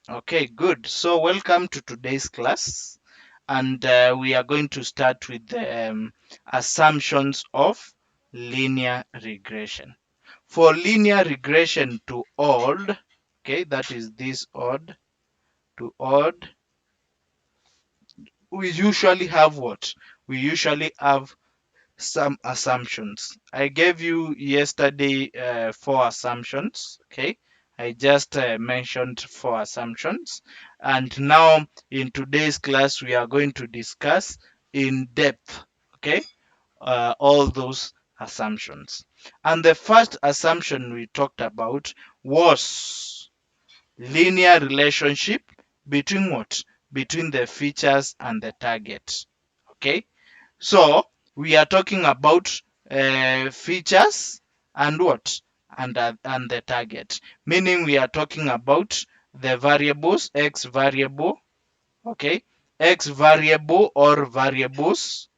Okay, good. So welcome to today's class, and we are going to start with the assumptions of linear regression. For linear regression to odd, okay, that is this odd to odd, we usually have what? We usually have some assumptions. I gave you yesterday 4 assumptions. Okay, I just mentioned 4 assumptions, and now in today's class we are going to discuss in depth. Okay, all those assumptions. And the first assumption we talked about was linear relationship between what? Between the features and the target. Okay, so we are talking about features and what? And the target. Meaning we are talking about the variables, x variable, okay, x variable or variables,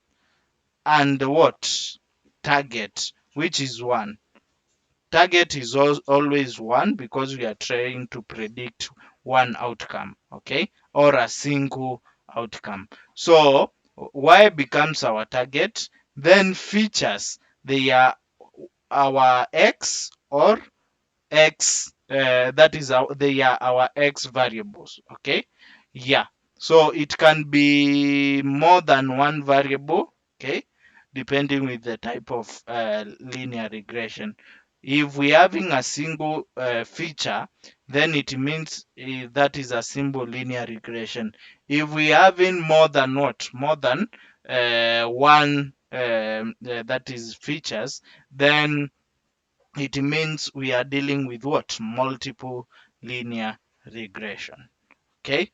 and what? Target, which is one. Target is always one because we are trying to predict one outcome, okay, or a single outcome. So y becomes our target, then features, they are our x or x, that is they are our x variables. Okay, yeah, so it can be more than one variable, okay, depending with the type of linear regression. If we having a single feature, then it means that is a simple linear regression. If we having more than what? More than one that is features, then it means we are dealing with what? Multiple linear regression. Okay,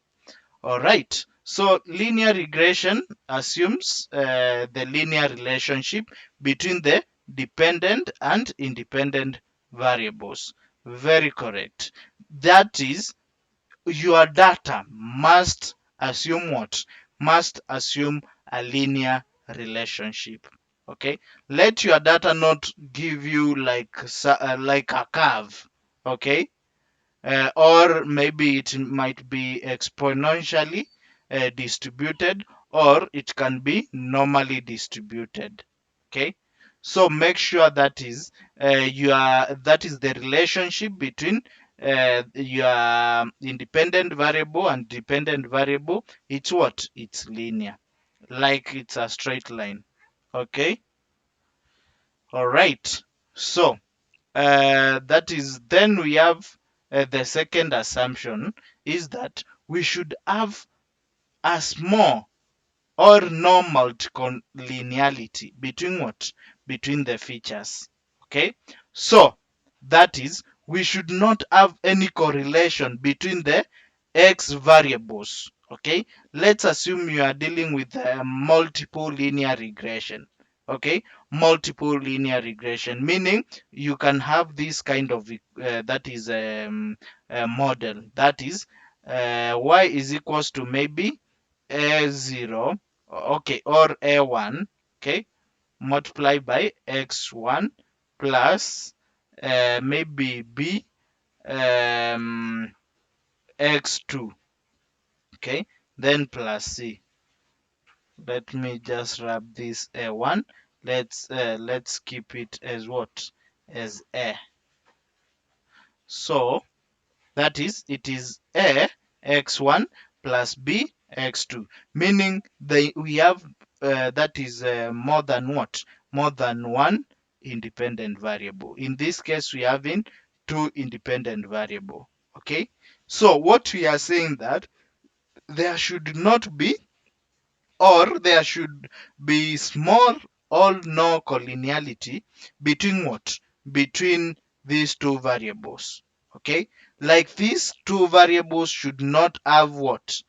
all right. So linear regression assumes the linear relationship between the dependent and independent variables. Very correct. That is, your data must assume what? Must assume a linear relationship. Okay, let your data not give you like a curve. Okay, or maybe it might be exponentially distributed, or it can be normally distributed. Okay, so make sure that is that is the relationship between your independent variable and dependent variable. It's what? It's linear, like it's a straight line. Okay, all right. So that is, then we have the second assumption is that we should have a small or no multicollinearity between what? Between the features. Okay, so that is, we should not have any correlation between the x variables. Okay, let's assume you are dealing with multiple linear regression. Okay, multiple linear regression, meaning you can have this kind of that is a model, that is y is equals to maybe a0, okay, or a1, okay, multiplied by x1 plus maybe b x2, okay, then plus c. Let me just wrap this a1. Let's keep it as what? As a. So that is, it is a x1 plus b x2, meaning we have that is more than what? More than one independent variable. In this case, we have in two independent variable. Okay, so what we are saying that there should not be, or there should be small or no collinearity between what? Between these two variables. Okay, like these two variables should not have what?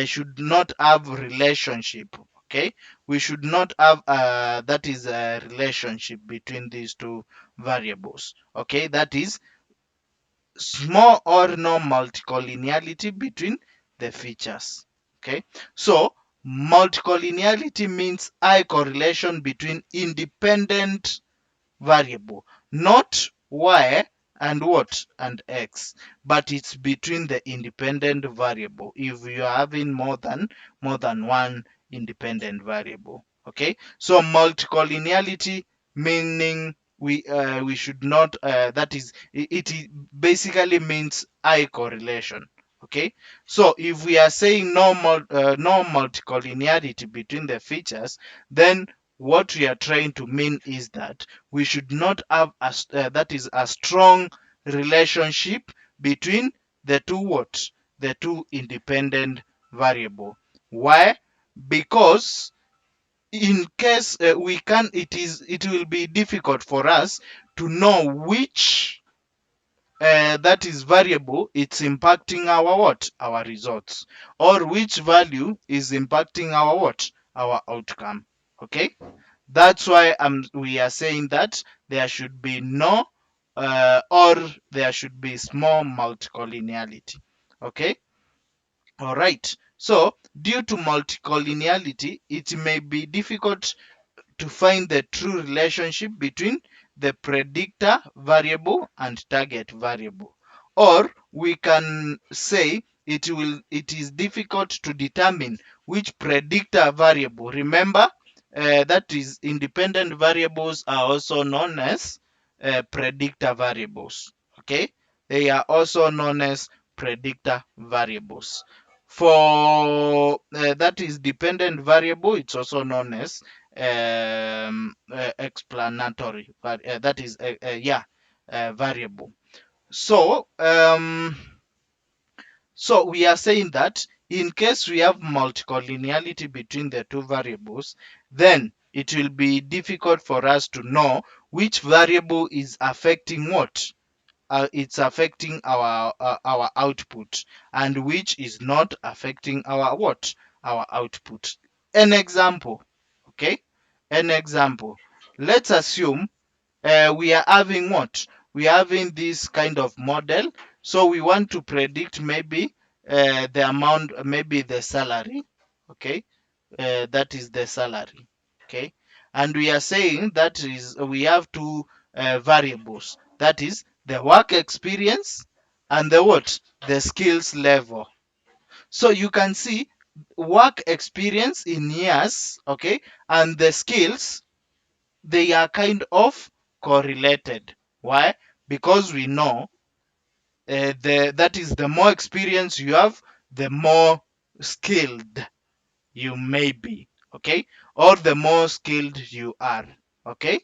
Should not have relationship. Okay, we should not have that is a relationship between these two variables. Okay, that is small or no multicollinearity between the features. Okay, so multicollinearity means high correlation between independent variable, not y and what? And x. But it's between the independent variable if you are having more than one independent variable. Okay, so multicollinearity meaning we should not that is it basically means high correlation. Okay, so if we are saying no multicollinearity between the features, then what we are trying to mean is that we should not have that is a strong relationship between the two what? The two independent variable. Why? Because in case we can it will be difficult for us to know which that is variable it's impacting our what? Our results, or which value is impacting our what? Our outcome. Okay, that's why we are saying that there should be no or there should be small multicollinearity. Okay, all right. So due to multicollinearity, it may be difficult to find the true relationship between the predictor variable and target variable. Or we can say it is difficult to determine which predictor variable. Remember, that is independent variables are also known as predictor variables. Okay, they are also known as predictor variables. For that is dependent variable, it's also known as explanatory, that is yeah, variable. So we are saying that in case we have multicollinearity between the two variables, then it will be difficult for us to know which variable is affecting what. It's affecting our output, and which is not affecting our what? Our output. An example. Okay, an example. Let's assume we are having what? We are having this kind of model. So we want to predict maybe the amount, maybe the salary. Okay, that is the salary. Okay, and we are saying that is we have two variables. That is the work experience and the what? The skills level. So you can see work experience in years, okay, and the skills, they are kind of correlated. Why? Because we know that is the more experience you have, the more skilled you may be, okay, or the more skilled you are. Okay,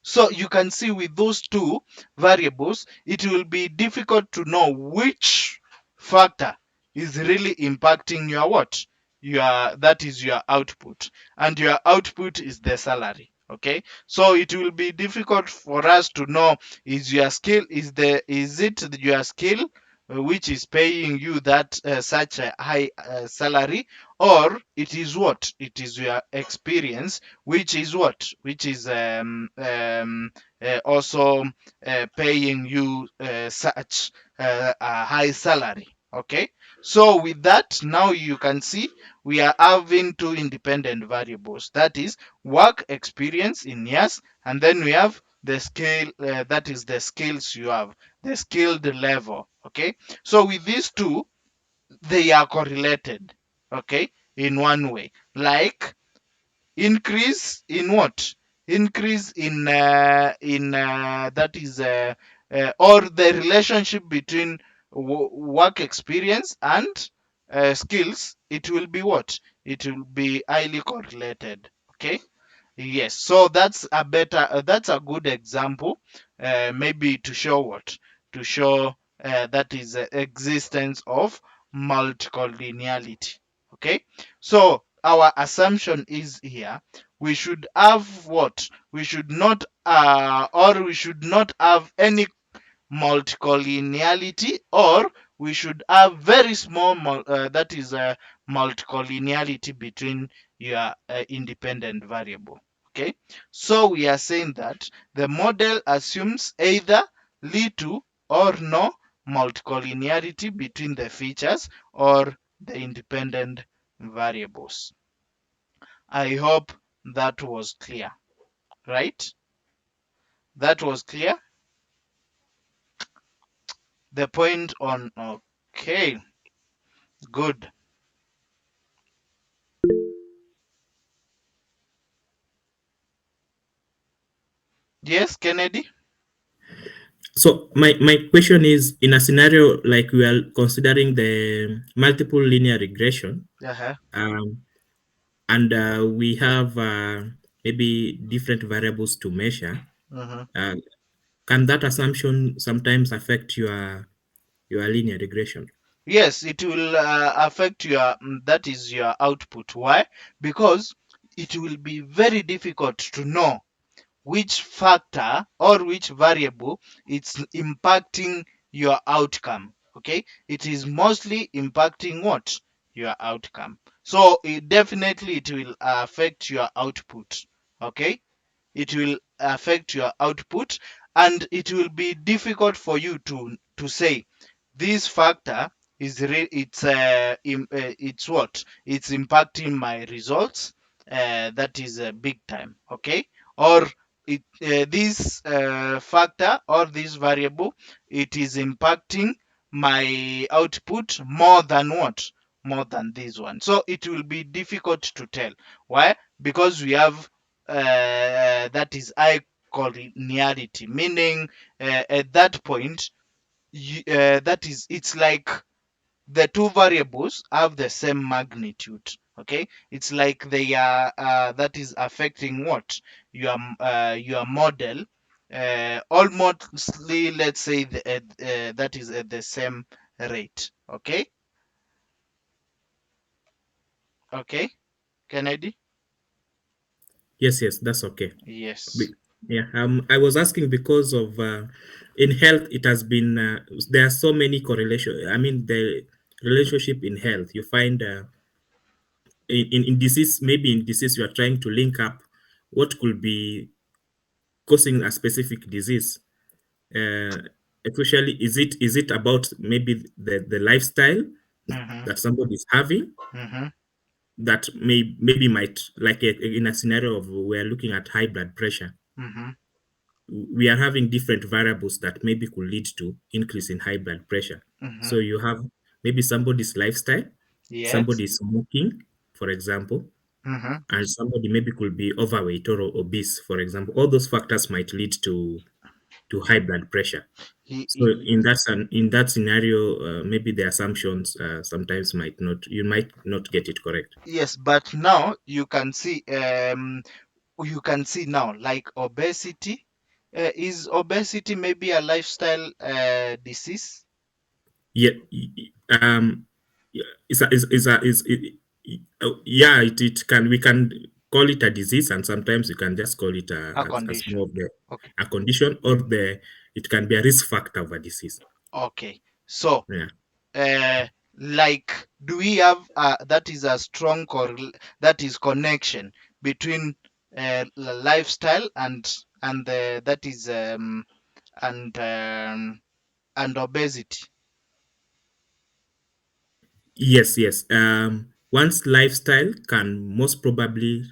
so you can see with those two variables, it will be difficult to know which factor is really impacting your what? Your, that is your output. And your output is the salary. Okay. So it will be difficult for us to know is your skill, is it your skill which is paying you that such a high salary, or it is what? It is your experience which is what? Which is also paying you such a high salary. Okay, so with that, now you can see we are having two independent variables, that is work experience in years, and then we have the scale, that is the skills you have, the skilled level. Okay, so with these two, they are correlated. Okay, in one way, like increase in what? Increase in that is or the relationship between work experience and skills, it will be what? It will be highly correlated. Okay, yes, so that's a better that's a good example, maybe to show what? To show that is the existence of multicollinearity. Okay, so our assumption is here we should have what? We should not or we should not have any multicollinearity, or we should have very small that is multicollinearity between your independent variable. Okay, so we are saying that the model assumes either little or no multicollinearity between the features or the independent variables. I hope that was clear, right? That was clear. the point on. Okay, good. Yes, Kennedy. So my question is, in a scenario like we are considering the multiple linear regression, Uh-huh. um, and we have maybe different variables to measure, Mhm. uh, can that assumption sometimes affect your linear regression? Yes, it will affect your, that is your output. Why? Because it will be very difficult to know which factor or which variable it's impacting your outcome. Okay, it is mostly impacting what? Your outcome. So it definitely it will affect your output. Okay, it will affect your output, and it will be difficult for you to say this factor is it's what, it's impacting my results, that is big time. Okay, or this factor or this variable, it is impacting my output more than what, more than this one. So it will be difficult to tell. Why? Because we have that is high collinearity, meaning at that point, that is, it's like the two variables have the same magnitude. Okay, it's like they are that is affecting what, your model, almost, let's say that is at the same rate. Okay. Okay, Kennedy. Yes, yes, that's okay. Yes. Be- yeah, I was asking because of in health it has been there are so many correlation. I mean, the relationship in health you find in disease, maybe in disease you are trying to link up what could be causing a specific disease. Uh, Especially, is it about maybe the lifestyle Mm-hmm. that somebody is having Mm-hmm. that maybe might, like in a scenario of we're looking at high blood pressure, Mm-hmm. we are having different variables that maybe could lead to increase in high blood pressure. Mm-hmm. So you have maybe somebody's lifestyle, Yes. somebody is smoking, for example, Mm-hmm. and somebody maybe could be overweight or obese, for example. All those factors might lead to high blood pressure. He, So he, in that scenario, maybe the assumptions sometimes might not, you might not get it correct. yes, but now you can see now, like obesity. Is obesity maybe a lifestyle disease? Yeah, yeah, yeah, it can, we can call it a disease, and sometimes we can just call it A as more condition. of the Okay. a condition, or the it can be a risk factor of a disease. Okay. So, Yeah. uh, like, do we have that is a strong that is connection between lifestyle and that is and obesity? Yes, yes. One's lifestyle can most probably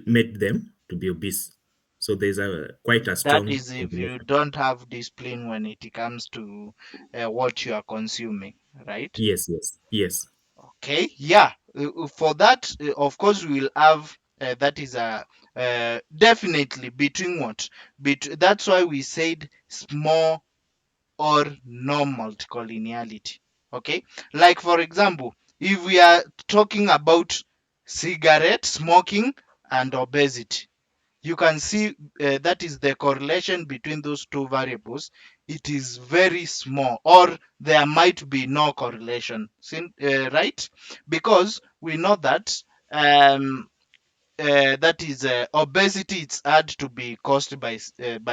make them to be obese. So there's a quite a That strong is if you correlation. don't have discipline when it comes to what you are consuming, right? Yes, yes, yes. Okay, yeah. For that, of course, we will have that is a definitely between what? That's why we said small or no multicollinearity. Okay, like for example, if we are talking about cigarette smoking and obesity, you can see that is the correlation between those two variables. It is very small, or there might be no correlation, right? Because we know that that is obesity, it's hard to be caused by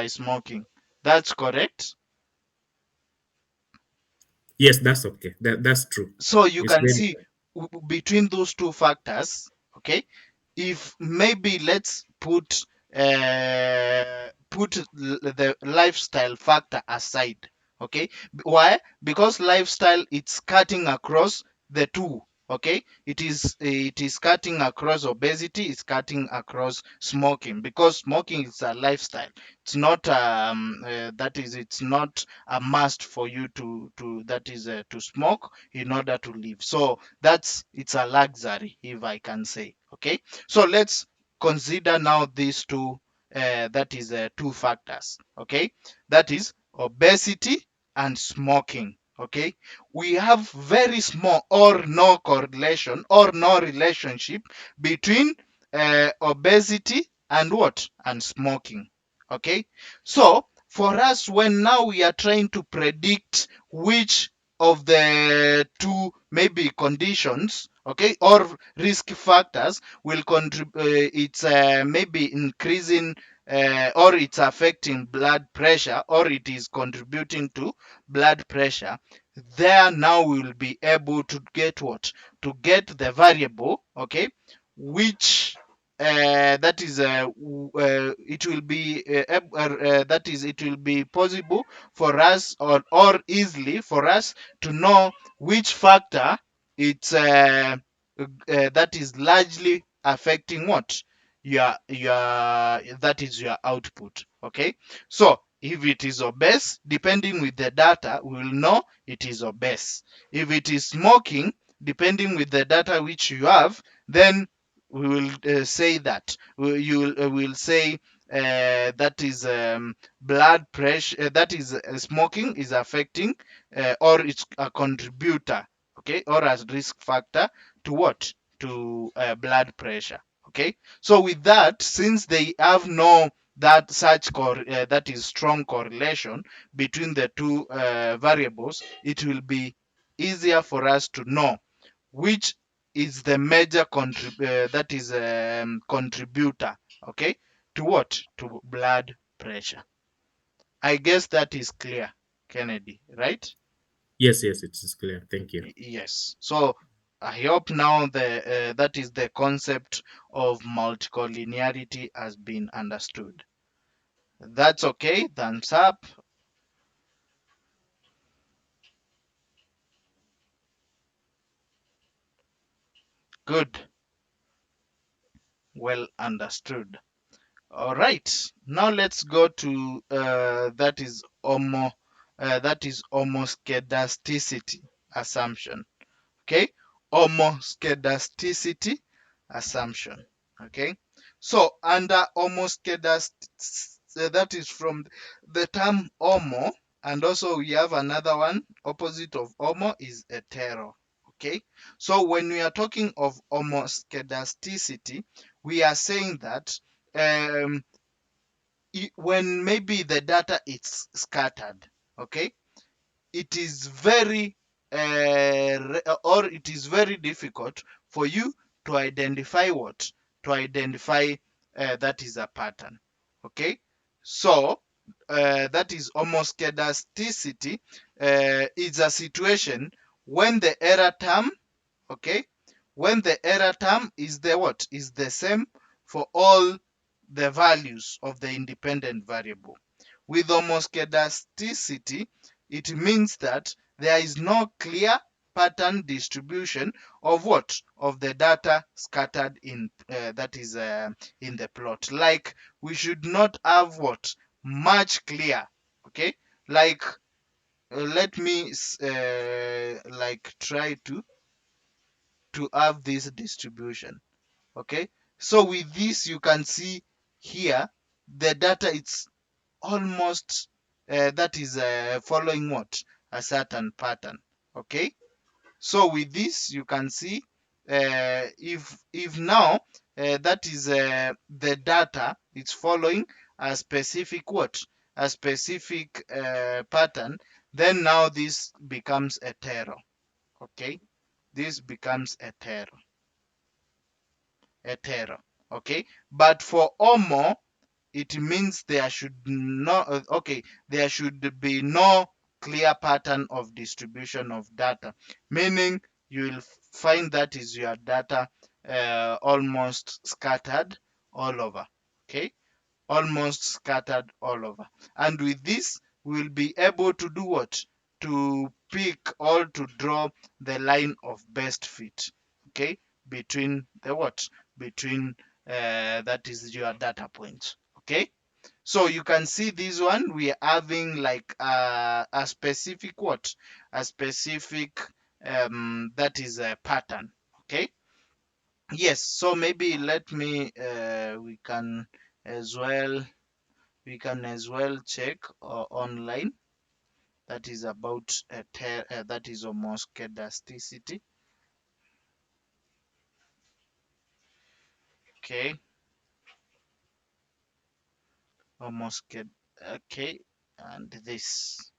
smoking. That's correct. Yes, that's okay. That's true. So you It's can very, see between those two factors. Okay, if maybe let's put the lifestyle factor aside. Okay, why? Because lifestyle, it's cutting across the two. Okay, it is cutting across obesity, it's cutting across smoking, because smoking is a lifestyle. It's not that is it's not a must for you to that is to smoke in order to live. So it's a luxury, if I can say. Okay, so let's consider now these two that is two factors. Okay, that is obesity and smoking. Okay, we have very small or no correlation or no relationship between obesity and what, and smoking. Okay, so for us, when now we are trying to predict which of the two maybe conditions, okay, or risk factors will contribute, it's maybe increasing or it's affecting blood pressure, or it is contributing to blood pressure, there now we will be able to get what, to get the variable, okay, which that is it will be that is it will be possible for us, or easily for us to know which factor it's that is largely affecting what, your that is your output. Okay, so if it is obese, depending with the data, we will know it is obese. If it is smoking, depending with the data which you have, then we will say that you will say that is blood pressure, that is smoking is affecting or it's a contributor, okay, or a risk factor to what, to blood pressure. Okay, so with that, since they have no that that is strong correlation between the two variables, it will be easier for us to know which is the major that is contributor, okay, to what, to blood pressure. I guess that is clear, Kennedy, right? Yes, yes, it is clear. Thank you. Yes. So I hope now the that is the concept of multicollinearity has been understood. That's okay. Thumbs up. Good. Well understood. All right. Now let's go to that is homoskedasticity assumption. Okay, homoskedasticity assumption. Okay, so under that is from the term homo, and also we have another one opposite of homo is hetero. Okay, so when we are talking of homoskedasticity, we are saying that um, when maybe the data is scattered, okay, it is very or it is very difficult for you to identify what, to identify that is a pattern. Okay, so that is almost kedasticity is a situation when the error term, okay, when the error term is the what, is the same for all the values of the independent variable. With homoskedasticity, it means that there is no clear pattern distribution of what, of the data scattered in that is in the plot. Like we should not have what, much clear. Okay, like let me like try to have this distribution. Okay, so with this you can see here the data, it's almost that is following what, a certain pattern. Okay, so with this you can see if now that is the data, it's following a specific what, a specific pattern, then now this becomes a terror. Okay, this becomes a terror. Okay, but for homo, it means there should okay, there should be no clear pattern of distribution of data, meaning you'll find that is your data almost scattered all over. Okay, almost scattered all over, and with this we'll be able to do what, to pick or to draw the line of best fit. okay, between the what, between that is your data points. Okay, so you can see this one, we are having like a specific what, a specific that is a pattern. Okay, yes, so maybe let me we can as well, check online, that is about that is almost Kedasticity. Okay, almost get, okay, and this,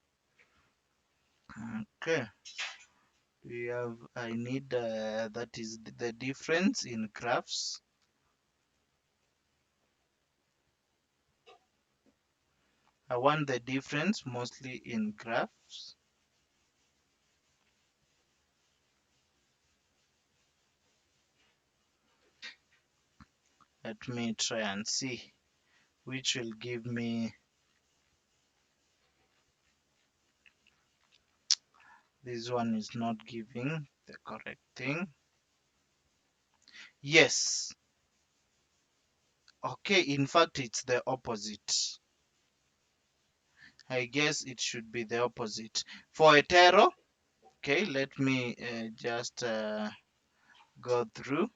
okay, we have, I need that is the difference in graphs. I want the difference mostly in graphs. Let me try and see which will give me, this one is not giving the correct thing. Yes, okay, in fact it's the opposite. I guess it should be the opposite for hetero. Okay, let me just go through.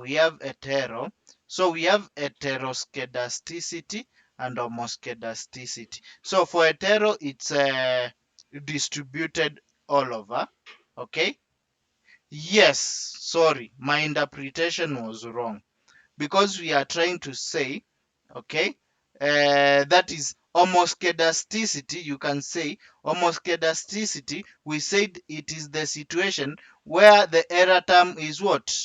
We have hetero. So we have heteroskedasticity and homoskedasticity. So for hetero, it's distributed all over. Okay. Yes, sorry, my interpretation was wrong, because we are trying to say, okay, that is homoskedasticity. You can say homoskedasticity, we said it is the situation where the error term is what,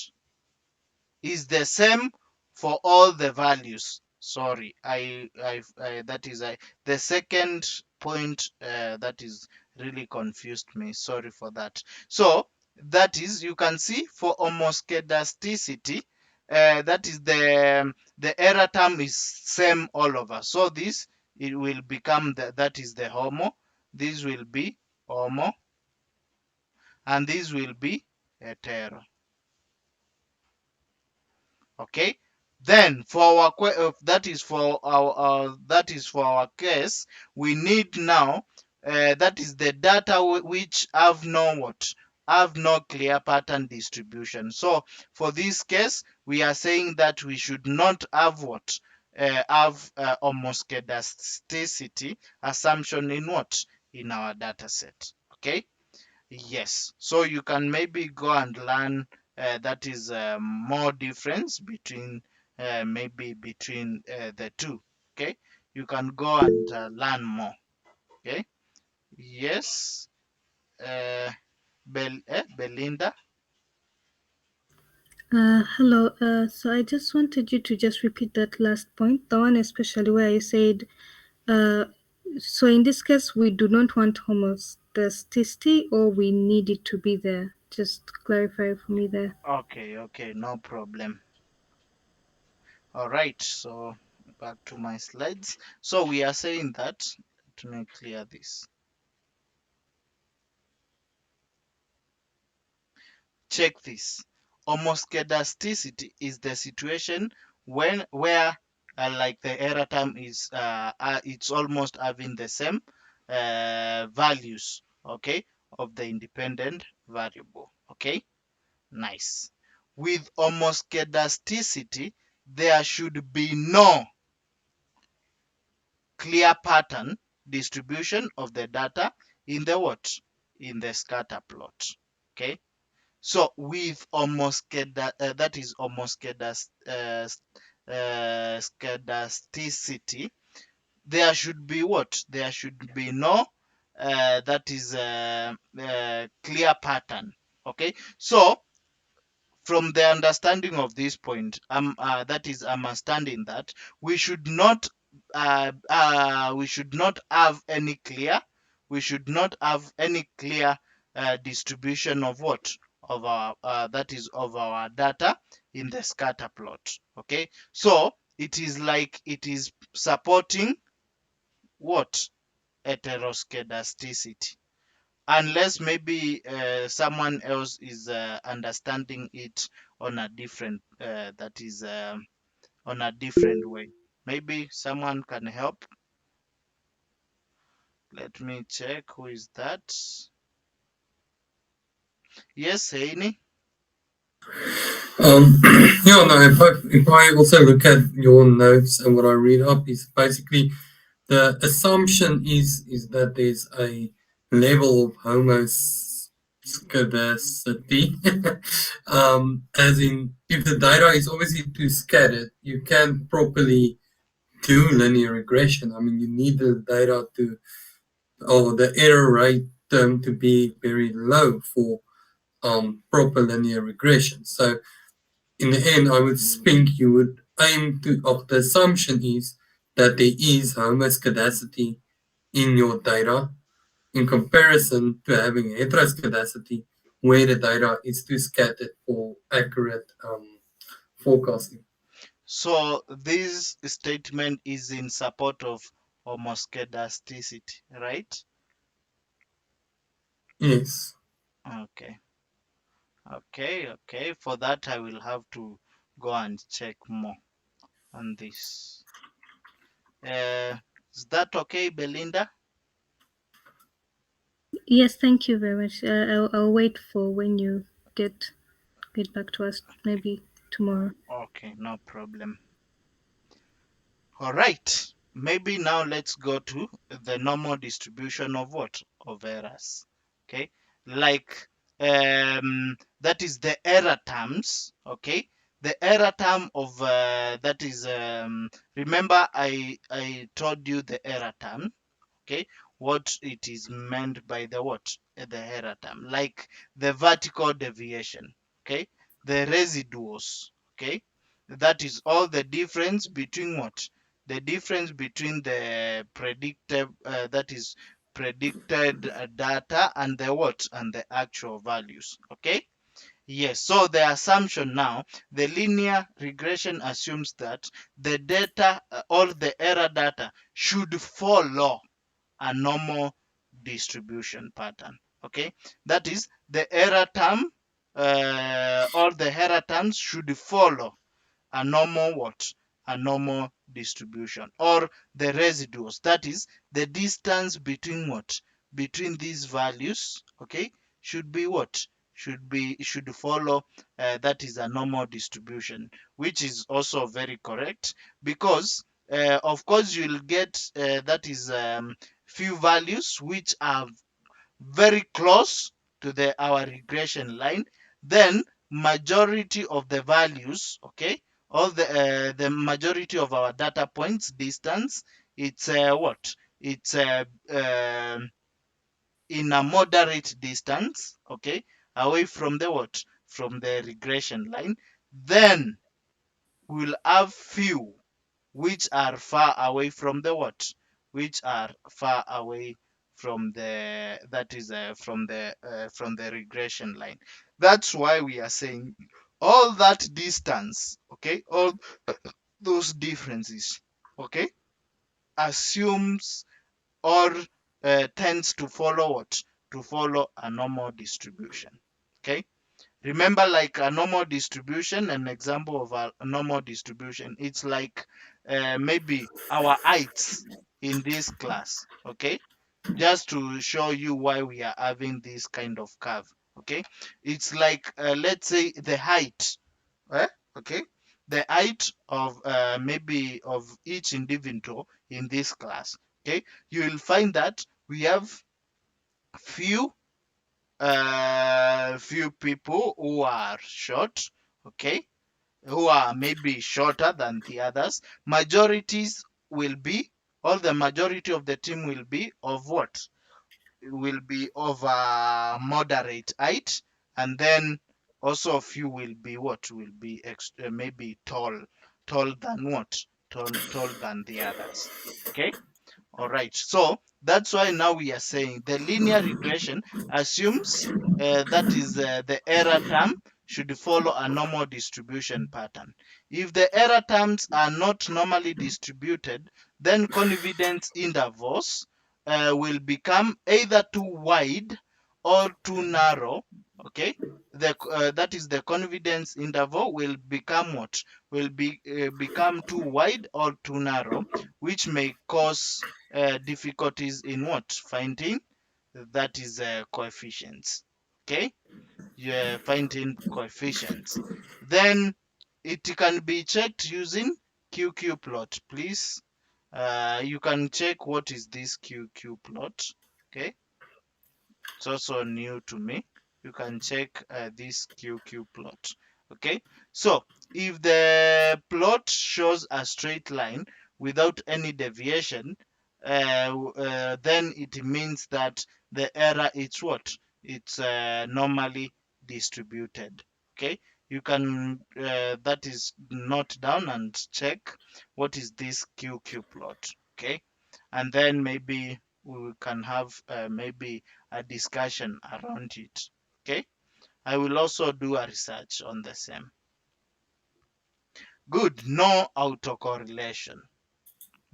is the same for all the values. Sorry, I that is the second point that is really confused me. Sorry for that. So that is, you can see for homoskedasticity, that is the error term is same all over. So this, it will become that is the homo. This will be homo, and this will be hetero. Okay, then for our that is for that is for our case, we need now that is the data which have no what, have no clear pattern distribution. So for this case, we are saying that we should not have what, have homoskedasticity assumption in what, in our data set. Okay, yes, so you can maybe go and learn that is more difference between maybe between the two. Okay, you can go and learn more. Okay, yes, uh, Belinda. Hello. So I just wanted you to just repeat that last point, the one especially where you said, uh, so in this case, we do not want homostaticity or we need it to be there. Just clarify for me there. Okay, okay, no problem. All right, so back to my slides. So we are saying that, let me clear this. Check this. Homoskedasticity is the situation when where like the error term is it's almost having the same values, okay, of the independent variable. Okay, nice. With homoskedasticity, there should be no clear pattern distribution of the data in the what, in the scatter plot. Okay, so with that is skedasticity, there should be what? There should be no that is clear pattern. Okay, so from the understanding of this point, that is, I'm understanding that we should not have any clear, we should not have any clear distribution of what, of our that is of our data in the scatter plot. Okay, so it is like it is supporting what, heteroskedasticity. unless maybe someone else is understanding it on a different that is on a different way. Maybe someone can help. Let me check who is that. Yes, Heini. Um, yeah, no, if I also look at your notes and what I read up is basically the assumption is that there's a level of homoscedasticity, as in if the data is obviously too scattered, you can't properly do linear regression. I mean, you need the data to, or the error rate to be very low for proper linear regression. So in the end, I would think you would aim to, of the assumption is that there is homoscedasticity in your data in comparison to having heteroscedasticity where the data is too scattered for accurate forecasting. So this statement is in support of homoscedasticity, right? Yes. Okay. Okay. For that, I will have to go and check more on this. Is that okay, Belinda? Yes, thank you very much. I'll wait for when you get back to us, maybe tomorrow. Okay, no problem. All right. Maybe now let's go to the normal distribution of what? Of errors. Okay. Like that is the error terms. Okay. The error term of that is remember I told you the error term. Okay, what it is meant by the what, the error term, like the vertical deviation, okay, the residuals, okay, that is all the difference between what, the difference between the predicted that is predicted data and the what, and the actual values, okay. Yes, so the assumption now, the linear regression assumes that the data, all the error data should follow a normal distribution pattern. Okay, that is the error term, all the error terms should follow a normal what? A normal distribution, or the residuals. That is the distance between what? Between these values, okay, should be what? Should follow that is a normal distribution, which is also very correct because of course you'll get that is few values which are very close to the our regression line, then majority of the values, okay, all the majority of our data points distance, it's what, it's in a moderate distance, okay, away from the what, from the regression line, then we'll have few which are far away from the what, which are far away from the that is from the regression line. That's why we are saying all that distance, okay, all those differences, okay, assumes or tends to follow what, to follow a normal distribution, okay. Remember, like a normal distribution, an example of a normal distribution, it's like maybe our heights in this class, okay? Just to show you why we are having this kind of curve, okay? It's like, let's say the height, eh? Okay? The height of maybe of each individual in this class, okay? You will find that we have few few people who are short, okay, who are maybe shorter than the others. Majorities will be, all the majority of the team will be of what, will be of a moderate height, and then also a few will be what, will be maybe tall than what, tall than the others, okay. All right, so that's why now we are saying the linear regression assumes that is the error term should follow a normal distribution pattern. If the error terms are not normally distributed, then confidence intervals will become either too wide or too narrow, okay, that is the confidence interval will become what? Will become too wide or too narrow, which may cause difficulties in what? Finding that is coefficients. Okay, you're finding coefficients. Then it can be checked using QQ plot. Please, you can check what is this QQ plot. Okay, it's also new to me. You can check this QQ plot. Okay, so if the plot shows a straight line without any deviation, then it means that the error is what? It's normally distributed. Okay, you can that is note down and check what is this QQ plot. Okay, and then maybe we can have maybe a discussion around it. Okay, I will also do a research on the same. Good. No autocorrelation.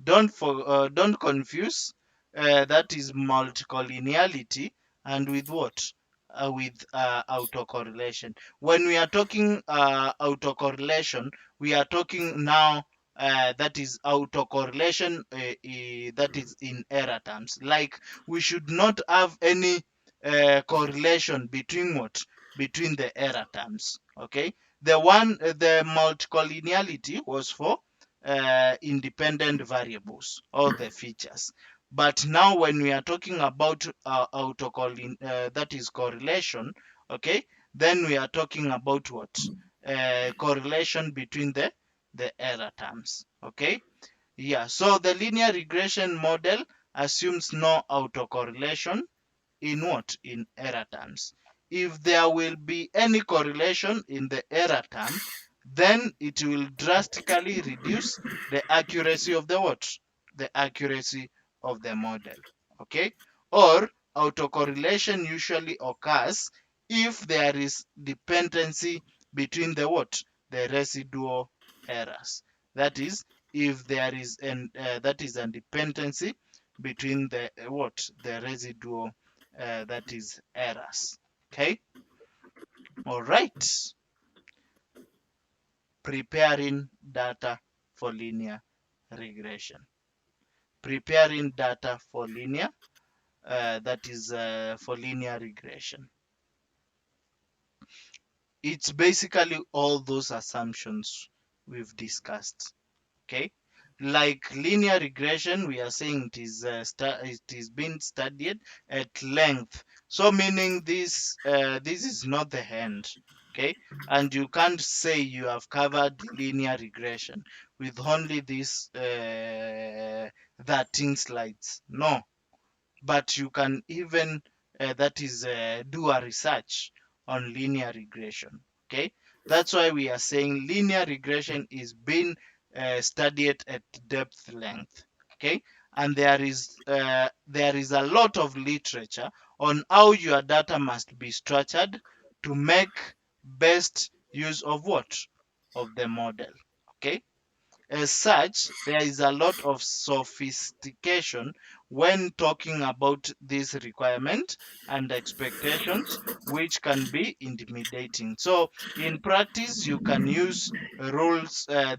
Don't confuse that is multicollinearity and with what? With autocorrelation. When we are talking autocorrelation, we are talking now that is autocorrelation that is in error terms. Like we should not have any correlation between what? Between the error terms. Okay. The multicollinearity was for independent variables, all the features. But now when we are talking about that is correlation, okay, then we are talking about what? Correlation between the error terms, okay? Yeah, so the linear regression model assumes no autocorrelation in what? In error terms. If there will be any correlation in the error term, then it will drastically reduce the accuracy of the what? The accuracy of the model. Okay? Or autocorrelation usually occurs if there is dependency between the what? The residual errors. That is, if there is that is a dependency between the what? The residual that is errors. Okay? All right. Preparing data for linear regression. Preparing data for linear, that is for linear regression. It's basically all those assumptions we've discussed. Okay, like linear regression, we are saying it is being studied at length. So meaning this is not the end. Okay, and you can't say you have covered linear regression with only these 13 slides. No, but you can even that is do a research on linear regression. Okay, that's why we are saying linear regression is being studied at depth length. Okay, and there is a lot of literature on how your data must be structured to make best use of what? Of the model. Okay, as such, there is a lot of sophistication when talking about this requirement and expectations, which can be intimidating. So, in practice, you can use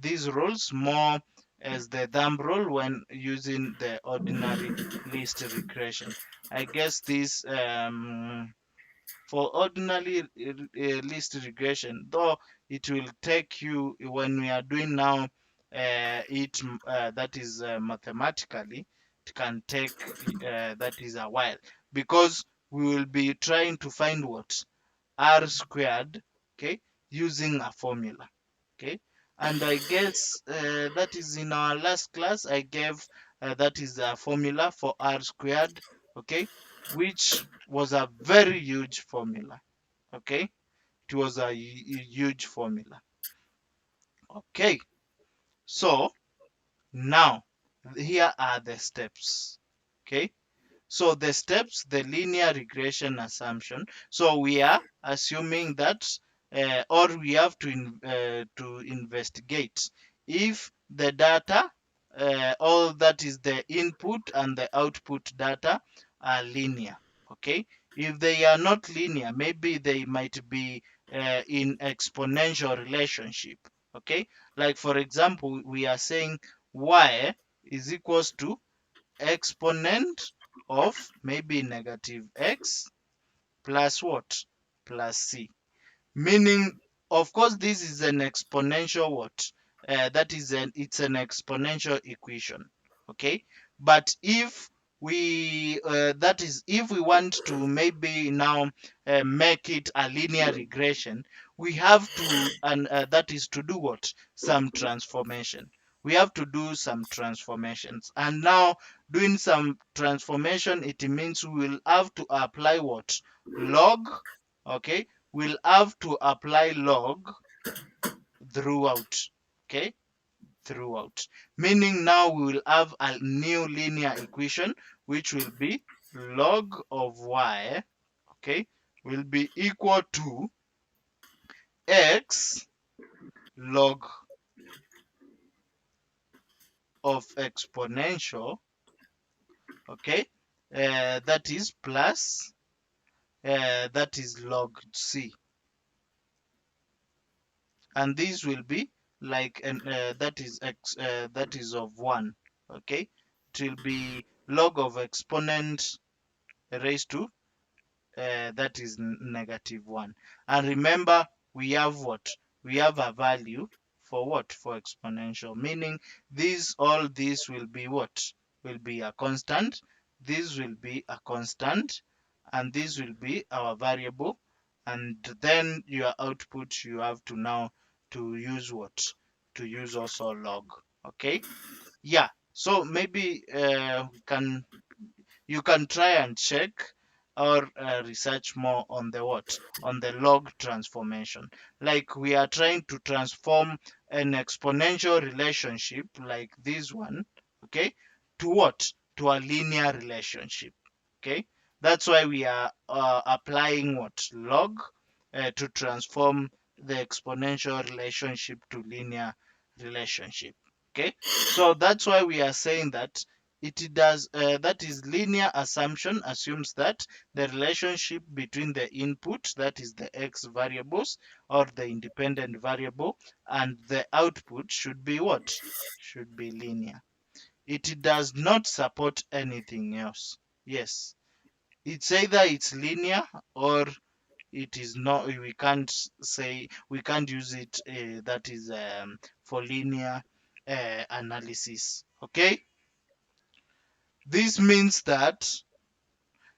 these rules more as the thumb rule when using the ordinary list regression. I guess this for ordinary list regression, though it will take you when we are doing now that is mathematically, it can take that is a while because we will be trying to find what? R squared, okay, using a formula. Okay, and I guess that is in our last class I gave that is a formula for R squared, okay, which was a very huge formula. Okay, it was a huge formula. Okay, so now here are the steps. Okay, so the steps, the linear regression assumption. So we are assuming that, or we have to investigate if the data, all that is the input and the output data are linear. Okay, If they are not linear, maybe they might be in exponential relationship. Okay, like for example, we are saying y is equals to exponent of maybe negative x plus what? Plus c. Meaning, of course, this is an exponential what? It's an exponential equation. Okay, but if that is if we want to maybe now make it a linear regression, we have to, and that is to do what? Some transformation. We have to do some transformations, and now doing some transformation, it means we will have to apply what? Log. Okay, we'll have to apply log throughout. Okay, throughout, meaning now we will have a new linear equation which will be log of y, okay, will be equal to x log of exponential, okay, that is plus that is log c, and this will be like that is x that is of 1. Okay, it will be log of exponent raised to that is negative 1. And remember, we have what? We have a value for what? For exponential, meaning all these will be what? Will be a constant. This will be a constant, and this will be our variable. And then your output, you have to now to use what? To use also log. Okay, yeah. So maybe you can try and check or research more on the what? On the log transformation. Like we are trying to transform an exponential relationship like this one, okay, to what? To a linear relationship. Okay, that's why we are applying what? Log to transform the exponential relationship to linear relationship. Okay, so that's why we are saying that it does that is linear assumption assumes that the relationship between the input, that is the x variables or the independent variable, and the output should be what? Should be linear. It does not support anything else. Yes, it's either it's linear or it is not. We can't say, we can't use it that is for linear analysis. Okay, this means that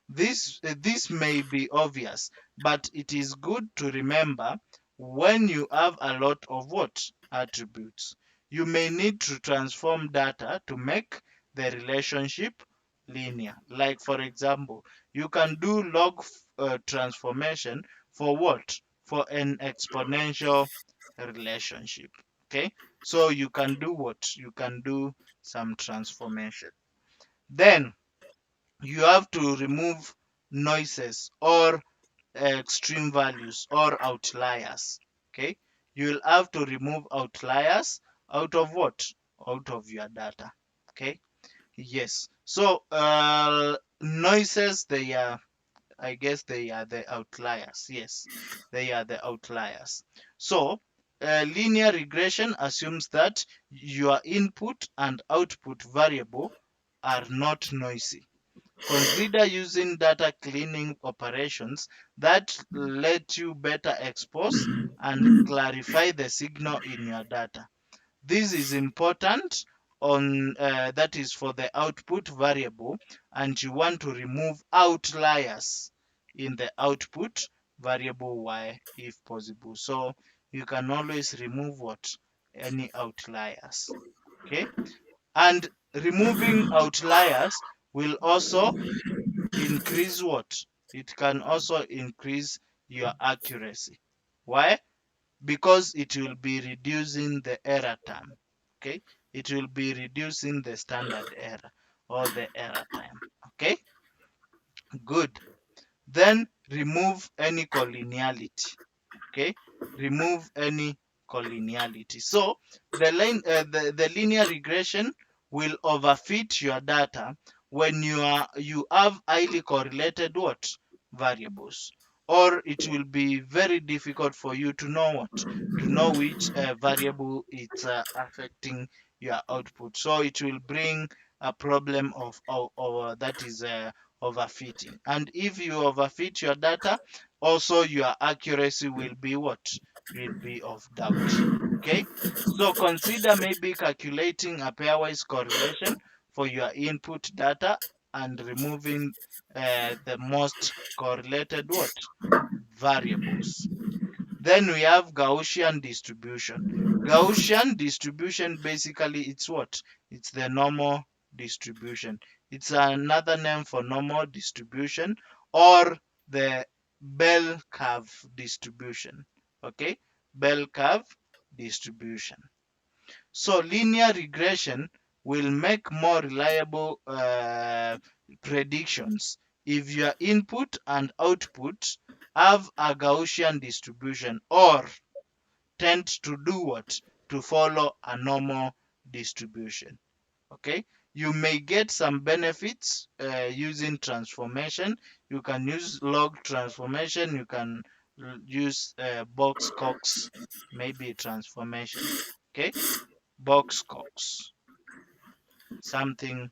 this may be obvious, but it is good to remember when you have a lot of what? Attributes. You may need to transform data to make the relationship linear. Like for example, you can do log transformation for what? For an exponential relationship. Okay, so you can do what? You can do some transformation. Then you have to remove noises or extreme values or outliers. Okay, you'll have to remove outliers out of what? Out of your data. Okay, yes. So noises, they are, I guess they are the outliers. Yes, they are the outliers. So linear regression assumes that your input and output variable are not noisy. Consider using data cleaning operations that let you better expose and clarify the signal in your data. This is important on that is for the output variable, and you want to remove outliers in the output variable y if possible. So you can always remove what? Any outliers. Okay, and removing outliers will also increase what? It can also increase your accuracy. Why? Because it will be reducing the error time. Okay, it will be reducing the standard error or the error time. Okay, good. Then remove any collinearity. Okay, remove any collinearity. So the linear regression will overfit your data when you have highly correlated what? variables, or it will be very difficult for you to know which variable is affecting your output. So it will bring a problem of that is overfitting. And if you overfit your data, also your accuracy will be what? Will be of doubt. Okay, so consider maybe calculating a pairwise correlation for your input data and removing the most correlated what? Variables. Then we have Gaussian distribution. Gaussian distribution, basically it's what? It's the normal distribution. It's another name for normal distribution, or the bell curve distribution. Okay, bell curve distribution. So linear regression will make more reliable predictions if your input and output have a Gaussian distribution, or tend to do what? To follow a normal distribution. Okay, you may get some benefits using transformation. You can use log transformation, you can use Box-Cox maybe transformation. Okay, Box-Cox, something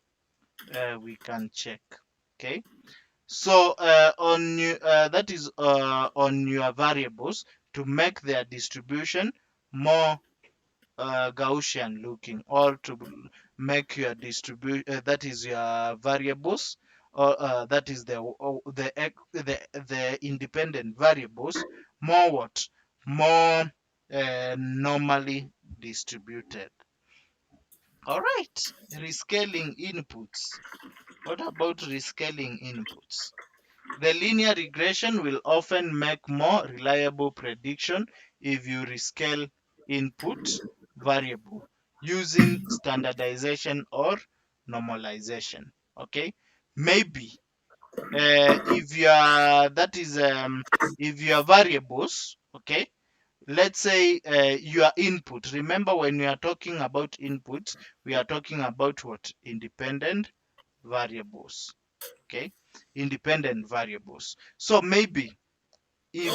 we can check. Okay, so that is on your variables to make their distribution more Gaussian looking, or to make your distribution that is your variables, or that is the independent variables more what? More normally distributed. All right, rescaling inputs. What about rescaling inputs? The linear regression will often make more reliable prediction if you rescale input variable using standardization or normalization. Okay, maybe if your that is if your variables, okay, let's say your input. Remember, when we are talking about inputs, we are talking about what? Independent variables. Okay, independent variables. So maybe if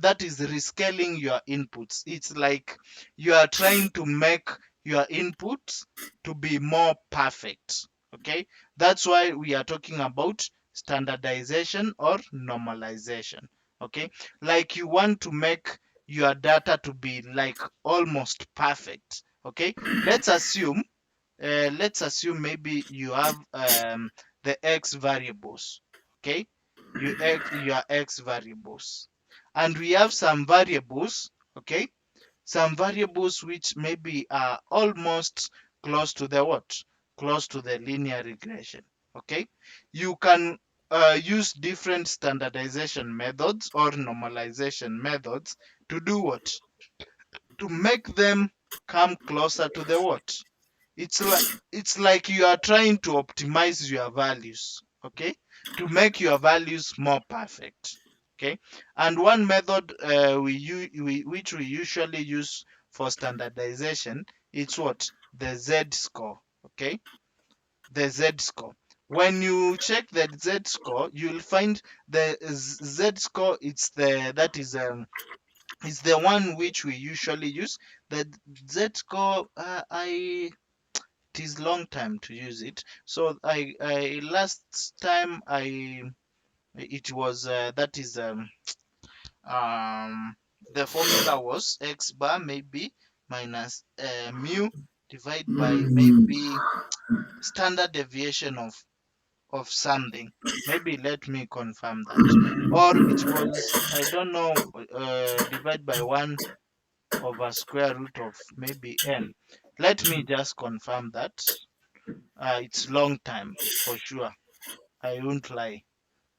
that is rescaling your inputs, it's like you are trying to make your inputs to be more perfect. Okay, that's why we are talking about standardization or normalization. Okay, like you want to make your data to be like almost perfect. Okay, let's assume maybe you have the x variables. Okay, your x variables, and we have some variables. Okay, some variables which maybe are almost close to the what? Close to the linear regression. Okay, you can use different standardization methods or normalization methods to do what? To make them come closer to the what? It's like you are trying to optimize your values. Okay, to make your values more perfect. Okay, and one method which we usually use for standardization, it's what? The z-score. Okay, the z-score. When you check the z-score, you'll find the z-score. It's the one which we usually use. The z-score, it is long time to use it. So I last time I it was that is um the formula was x bar maybe minus mu divided by maybe standard deviation of something. Maybe let me confirm that. Or it was, I don't know, divide by 1 over square root of maybe n. Let me just confirm that. It's long time for sure. I won't lie.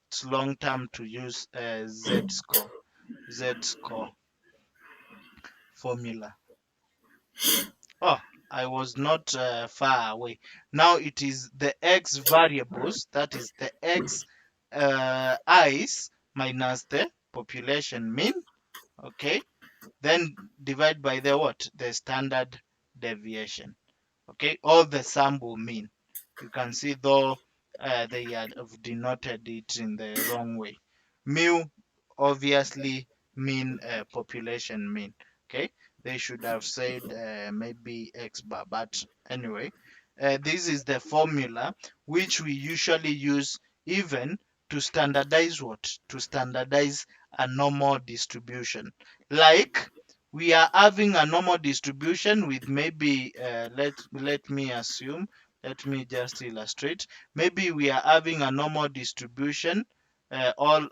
It's long time to use a Z-score formula. Oh, I was not far away. Now it is the x variables, that is the x i's minus the population mean. Okay, then divide by the what? The standard deviation. Okay, or the sample mean. You can see though they have denoted it in the wrong way. Mu obviously mean population mean. Okay, they should have said maybe X bar, but anyway, this is the formula which we usually use even to standardize what? To standardize a normal distribution. Like we are having a normal distribution with maybe let me assume, let me just illustrate. Maybe we are having a normal distribution, all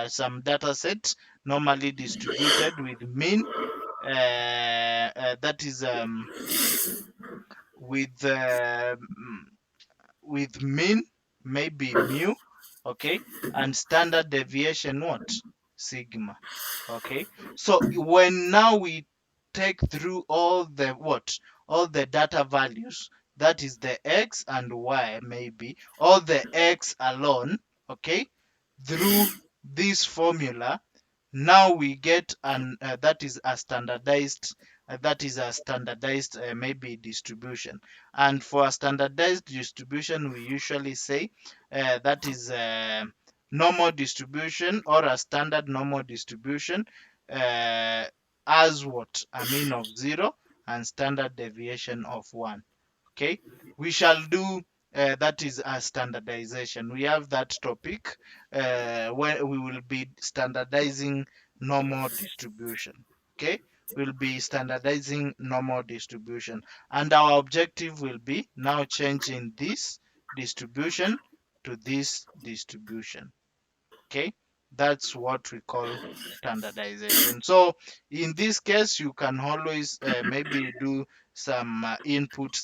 some data sets normally distributed with mean, that is with with mean, maybe mu, okay, and standard deviation what? Sigma. Okay, so when now we take through all the what? All the data values, that is the x and y, maybe all the x alone, okay, through this formula, now we get an that is a standardized maybe distribution. And for a standardized distribution, we usually say that is normal distribution or a standard normal distribution, uh, as what? A mean of 0 and standard deviation of 1. Okay, we shall do that is a standardization. We have that topic where we will be standardizing normal distribution. Okay, we'll be standardizing normal distribution, and our objective will be now changing this distribution to this distribution. Okay, that's what we call standardization. So in this case, you can always maybe do some input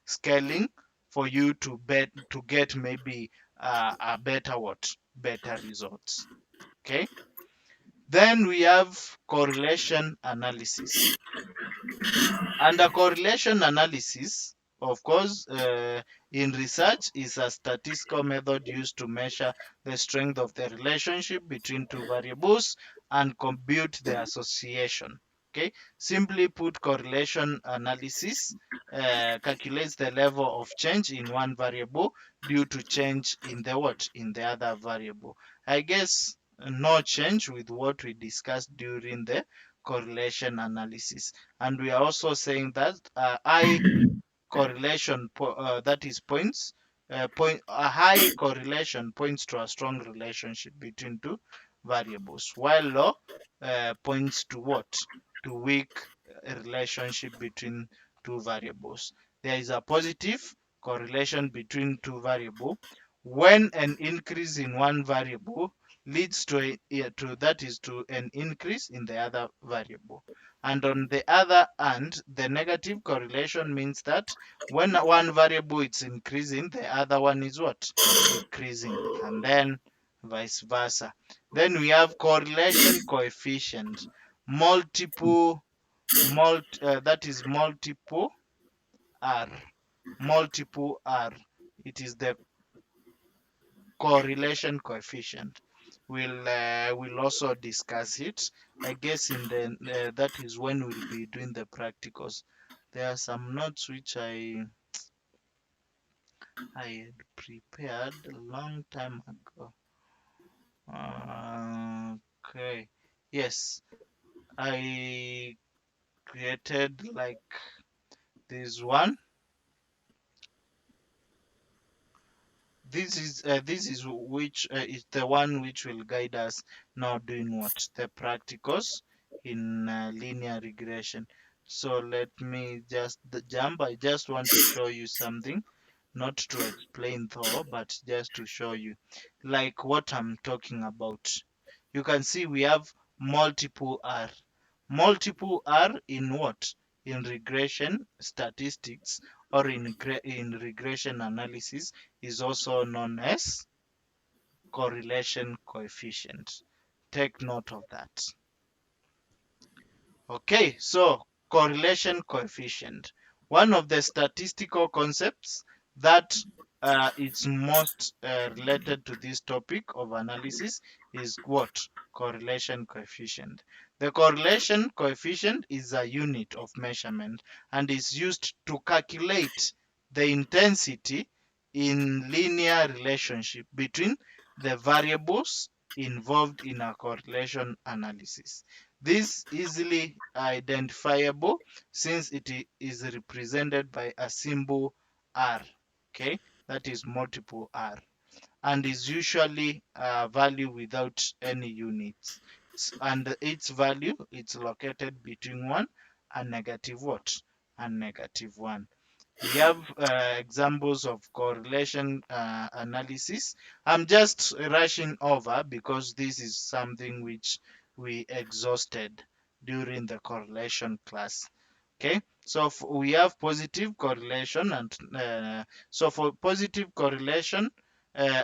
scaling for you to get maybe a better what? Better results. Okay, then we have correlation analysis. Under correlation analysis, of course, in research, is a statistical method used to measure the strength of the relationship between two variables and compute the association. Okay, simply put, correlation analysis calculates the level of change in one variable due to change in the what? In the other variable. I guess no change with what we discussed during the correlation analysis. And we are also saying that high correlation that is points a high correlation points to a strong relationship between two variables, while low points to what? To weak relationship between two variables. There is a positive correlation between two variables when an increase in one variable leads to that is to an increase in the other variable. And on the other hand, the negative correlation means that when one variable is increasing, the other one is what? Decreasing, and then vice versa. Then we have correlation coefficient, multiple, that is multiple R, multiple R. It is the correlation coefficient. We'll also discuss it. I guess in the that is when we'll be doing the practicals. There are some notes which I had prepared a long time ago. Okay, yes, I created like this one. This is which is the one which will guide us now doing what? The practicals in linear regression. So let me just jump. I just want to show you something, not to explain though, but just to show you like what I'm talking about. You can see we have multiple R. Multiple R in what? In regression statistics or in regression analysis is also known as correlation coefficient. Take note of that. Okay, so correlation coefficient. One of the statistical concepts that is most related to this topic of analysis is what? Correlation coefficient. The correlation coefficient is a unit of measurement and is used to calculate the intensity in linear relationship between the variables involved in a correlation analysis. This easily identifiable since it is represented by a symbol R, okay, that is multiple R, and is usually a value without any units. And its value it's located between 1 and negative what? And negative 1. We have examples of correlation analysis. I'm just rushing over because this is something which we exhausted during the correlation class. Okay, so we have positive correlation, and so for positive correlation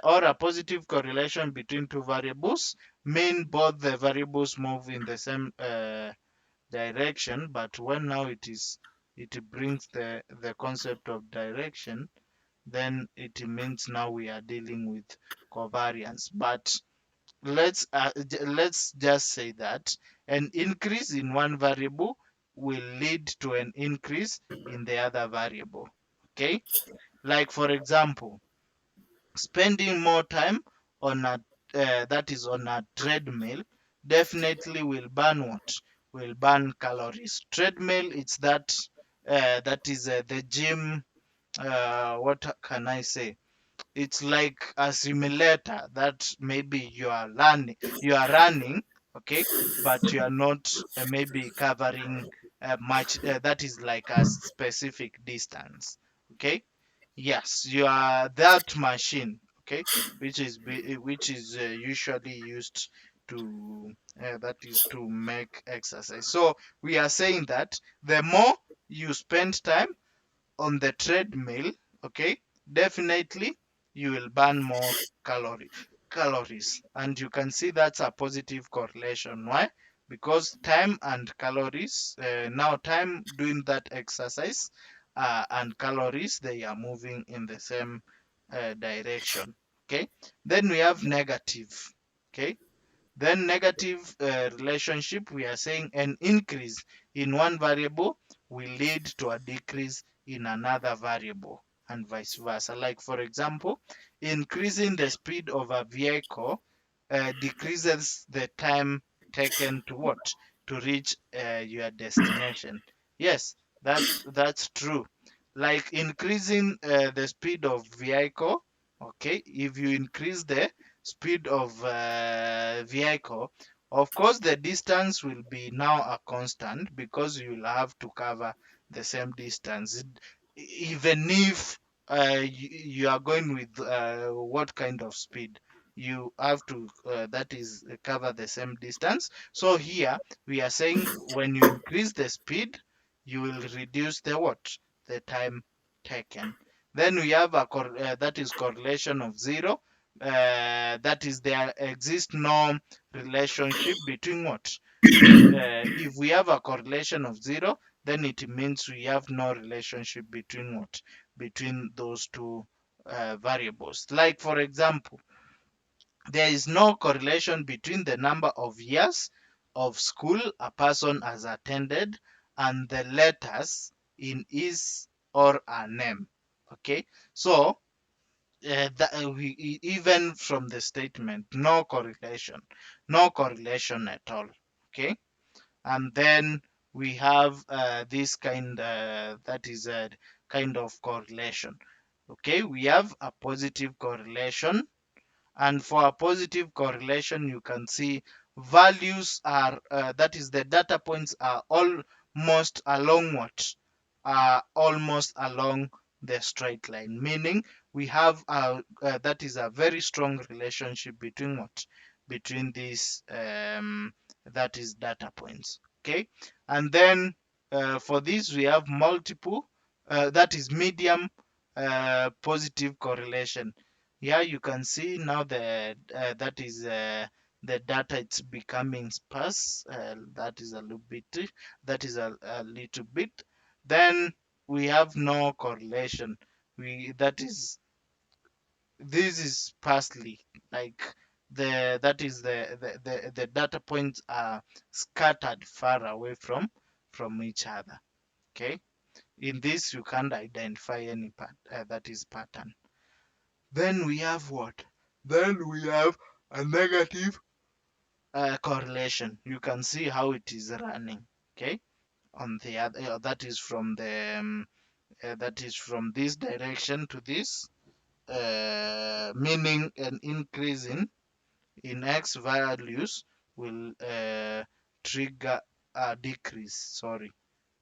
or a positive correlation between two variables mean both the variables move in the same direction. But when now it brings the concept of direction, then it means now we are dealing with covariance. But let's just say that an increase in one variable will lead to an increase in the other variable. Okay, like for example, spending more time on a that is on a treadmill definitely will burn what? Will burn calories. Treadmill, it's that is the gym. What can I say? It's like a simulator that maybe you are running, okay, but you are not maybe covering much. That is like a specific distance, okay. Yes, you are that machine, okay, which is usually used to that is to make exercise. So we are saying that the more you spend time on the treadmill, okay, definitely you will burn more calories. And you can see that's a positive correlation. Why? Because time and calories, now time doing that exercise and calories, they are moving in the same direction. Okay, then we have negative. Okay, then negative relationship, we are saying an increase in one variable will lead to a decrease in another variable, and vice versa. Like for example, increasing the speed of a vehicle decreases the time taken to what? To reach your destination. Yes, that's true. Like increasing the speed of vehicle, okay, if you increase the speed of vehicle, of course the distance will be now a constant because you'll have to cover the same distance. Even if you are going with what kind of speed, you have to that is cover the same distance. So here we are saying when you increase the speed, you will reduce the what? The time taken. Then we have that is correlation of zero. That is there exists no relationship between what? If we have a correlation of zero, then it means we have no relationship between what? Between those two variables. Like for example, there is no correlation between the number of years of school a person has attended and the letters in his or her name. Okay, so even from the statement, no correlation at all. Okay, and then we have this kind that is a kind of correlation. Okay, we have a positive correlation, and for a positive correlation you can see values are that is the data points are almost along what? Almost along the straight line, meaning we have that is a very strong relationship between what? Between these that is data points. Okay, and then for this we have multiple that is medium positive correlation. Yeah, you can see now that is the data, it's becoming sparse. That is a little bit. That is a little bit. Then we have no correlation. We that is this is sparsely, like that is the data points are scattered far away from each other. Okay, in this you can't identify any that is pattern. Then we have what? Then we have a negative correlation. You can see how it is running. Okay, on the other, that is from the that is from this direction to this, meaning an increase in x values will trigger a decrease. Sorry,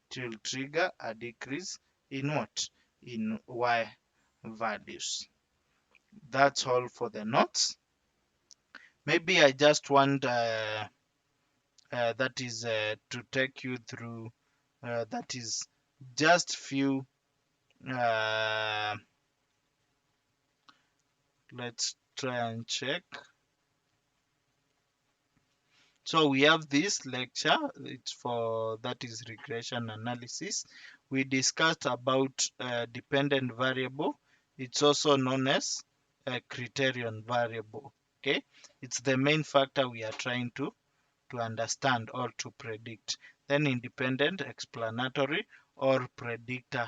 it will trigger a decrease in what? In y values. That's all for the notes. Maybe I just want that is to take you through that is just few let's try and check. So we have this lecture, it's for that is regression analysis. We discussed about dependent variable. It's also known as a criterion variable. Okay, it's the main factor we are trying to understand or to predict. Then independent, explanatory, or predictor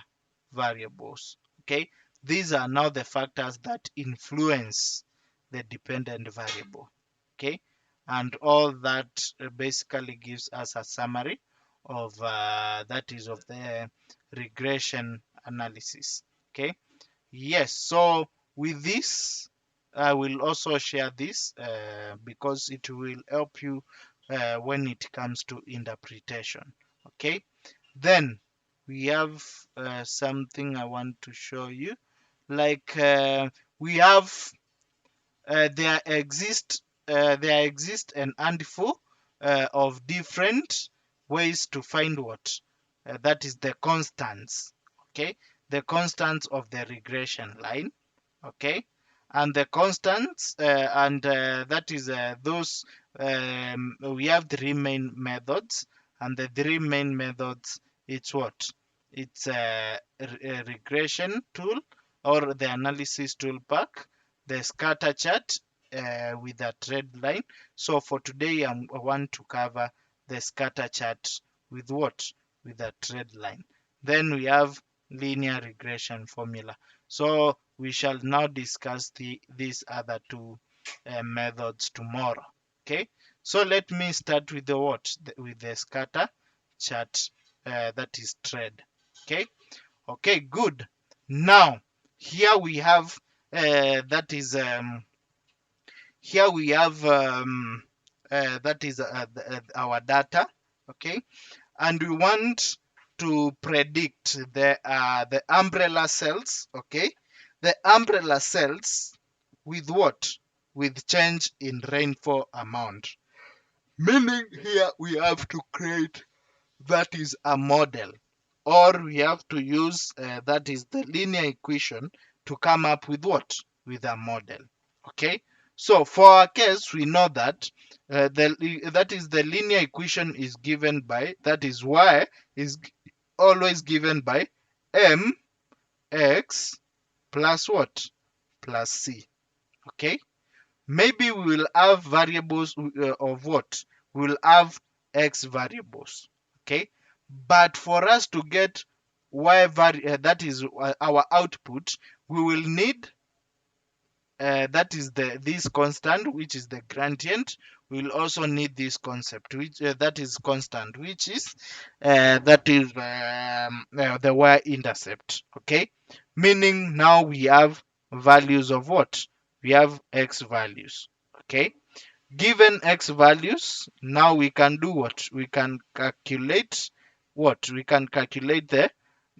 variables. Okay, these are now the factors that influence the dependent variable. Okay, and all that basically gives us a summary of that is of the regression analysis. Okay, yes, so with this I will also share this because it will help you when it comes to interpretation. Okay, then we have something I want to show you, like we have there exist an handful of different ways to find what that is the constants. Okay, the constants of the regression line. Okay, and the constants and that is those we have three main methods, and the three main methods, it's what it's a regression tool or the analysis tool pack, the scatter chart with a trend line. So for today I want to cover the scatter chart with what with a trend line. Then we have linear regression formula. So we shall now discuss these other two methods tomorrow. Okay, so let me start with the what with the scatter chart that is trend. Okay, okay, good. Now here we have that is here we have that is our data. Okay, and we want to predict the umbrella cells. Okay, the umbrella cells with what with change in rainfall amount, meaning here we have to create that is a model, or we have to use that is the linear equation to come up with what with a model. Okay, so for our case we know that that is the linear equation is given by that is y is always given by mx plus what plus c. Okay, maybe we will have variables of what we will have x variables. Okay, but for us to get that is our output, we will need that is this constant, which is the gradient. We'll also need this concept, which that is constant, which is that is the y-intercept. Okay, meaning now we have values of what we have x values. Okay, given x values, now we can do what we can calculate what we can calculate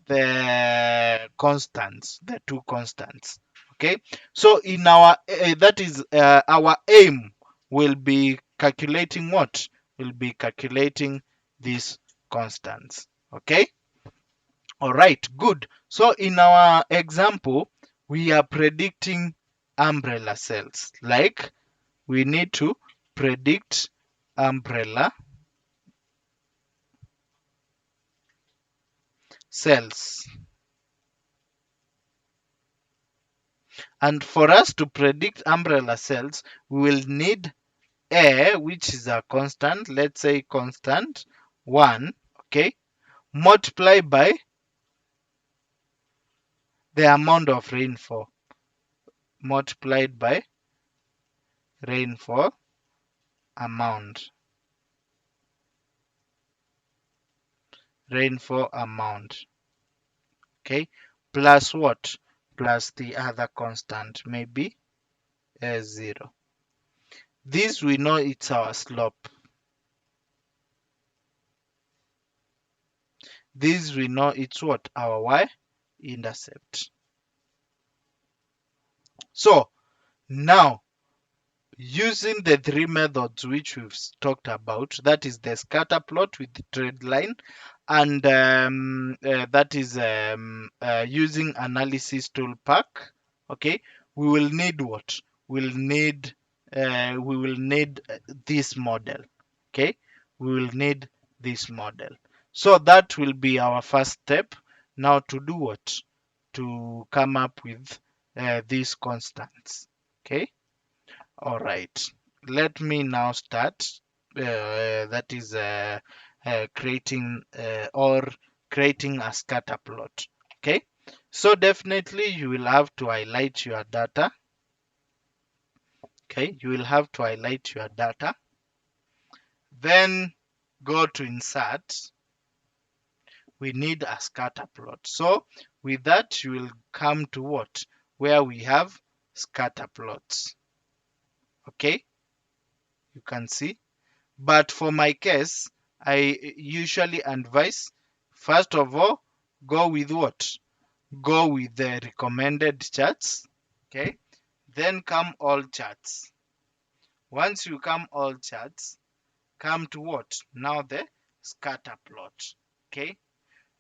the constants, the two constants. Okay, so in our that is our aim will be calculating what will be calculating these constants. Okay, all right, good. So in our example we are predicting umbrella cells, like we need to predict umbrella cells. And for us to predict umbrella cells, we will need A, which is a constant, let's say constant 1, okay, multiply by the amount of rainfall, multiplied by rainfall amount, okay, plus what? Plus the other constant, maybe 0. This we know it's our slope. This we know it's what? Our y-intercept. So now, using the three methods which we've talked about, that is the scatter plot with the trend line, and that is using analysis tool pack. Okay, we will need what? We will need this model. Okay, we will need this model. So that will be our first step. Now to do what? To come up with these constants. Okay. All right. Let me now start. That is creating or creating a scatter plot. Okay. So definitely you will have to highlight your data. Okay. You will have to highlight your data. Then go to insert. We need a scatter plot. So with that, you will come to what? Where we have scatter plots. Okay. You can see. But for my case, I usually advise, first of all, go with what? Go with the recommended charts. Okay. Then come all charts. Once you come all charts, come to what? Now the scatter plot. Okay.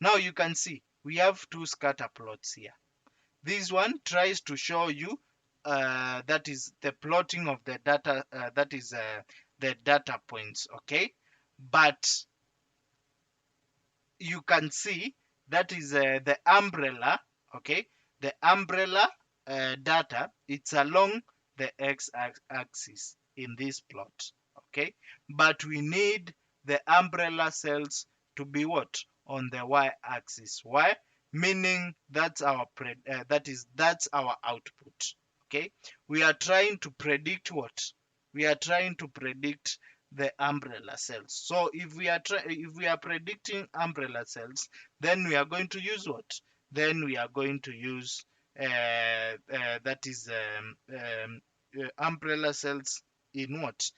Now you can see we have two scatter plots here. This one tries to show you that is the plotting of the data, that is the data points. Okay. But you can see that is the umbrella. Okay, the umbrella data, it's along the x-axis in this plot. Okay, but we need the umbrella cells to be what? On the y-axis. Why? Meaning that's our that's our output. Okay, we are trying to predict what? We are trying to predict the umbrella cells. So if we are predicting umbrella cells, then we are going to use what? Then we are going to use that is umbrella cells in what?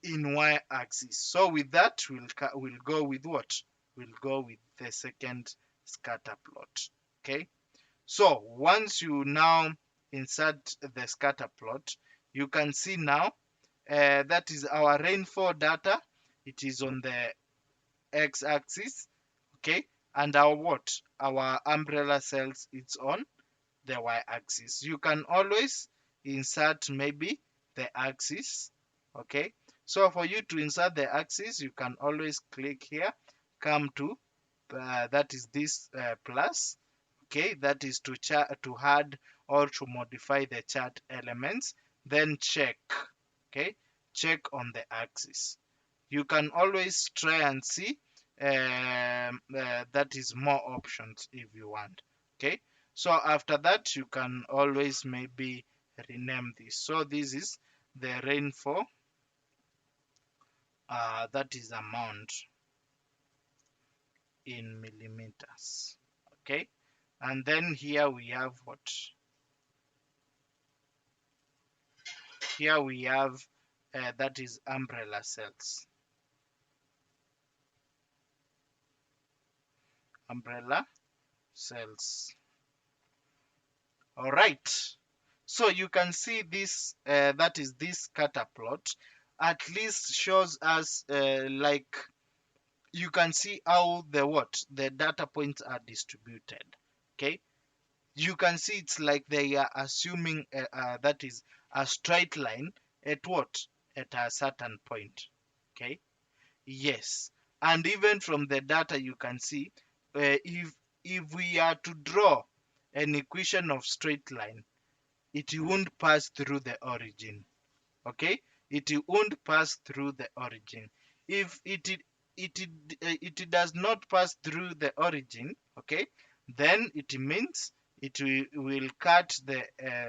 In y-axis. So with that, we'll go with what? We'll go with the second scatter plot. Okay. So once you now insert the scatter plot, you can see now that is our rainfall data. It is on the x-axis. Okay. And our what? Our umbrella cells, it's on the y-axis. You can always insert maybe the axis. Okay. So for you to insert the axis, you can always click here, come to that is this plus. Okay, that is to add or to modify the chart elements. Then check. Okay, check on the axis. You can always try and see that is more options if you want. Okay, so after that you can always maybe rename this. So this is the rainfall, that is amount in millimeters. Okay, and then here we have what? Here we have that is umbrella cells. Umbrella cells. All right. So you can see this, that is this scatter plot, at least shows us like you can see how the data points are distributed. Okay. You can see it's like they are assuming that is a straight line at what? At a certain point. Okay. Yes. And even from the data you can see if we are to draw an equation of straight line, it won't pass through the origin. Okay, it won't pass through the origin. If it does not pass through the origin, okay, then it means it will cut the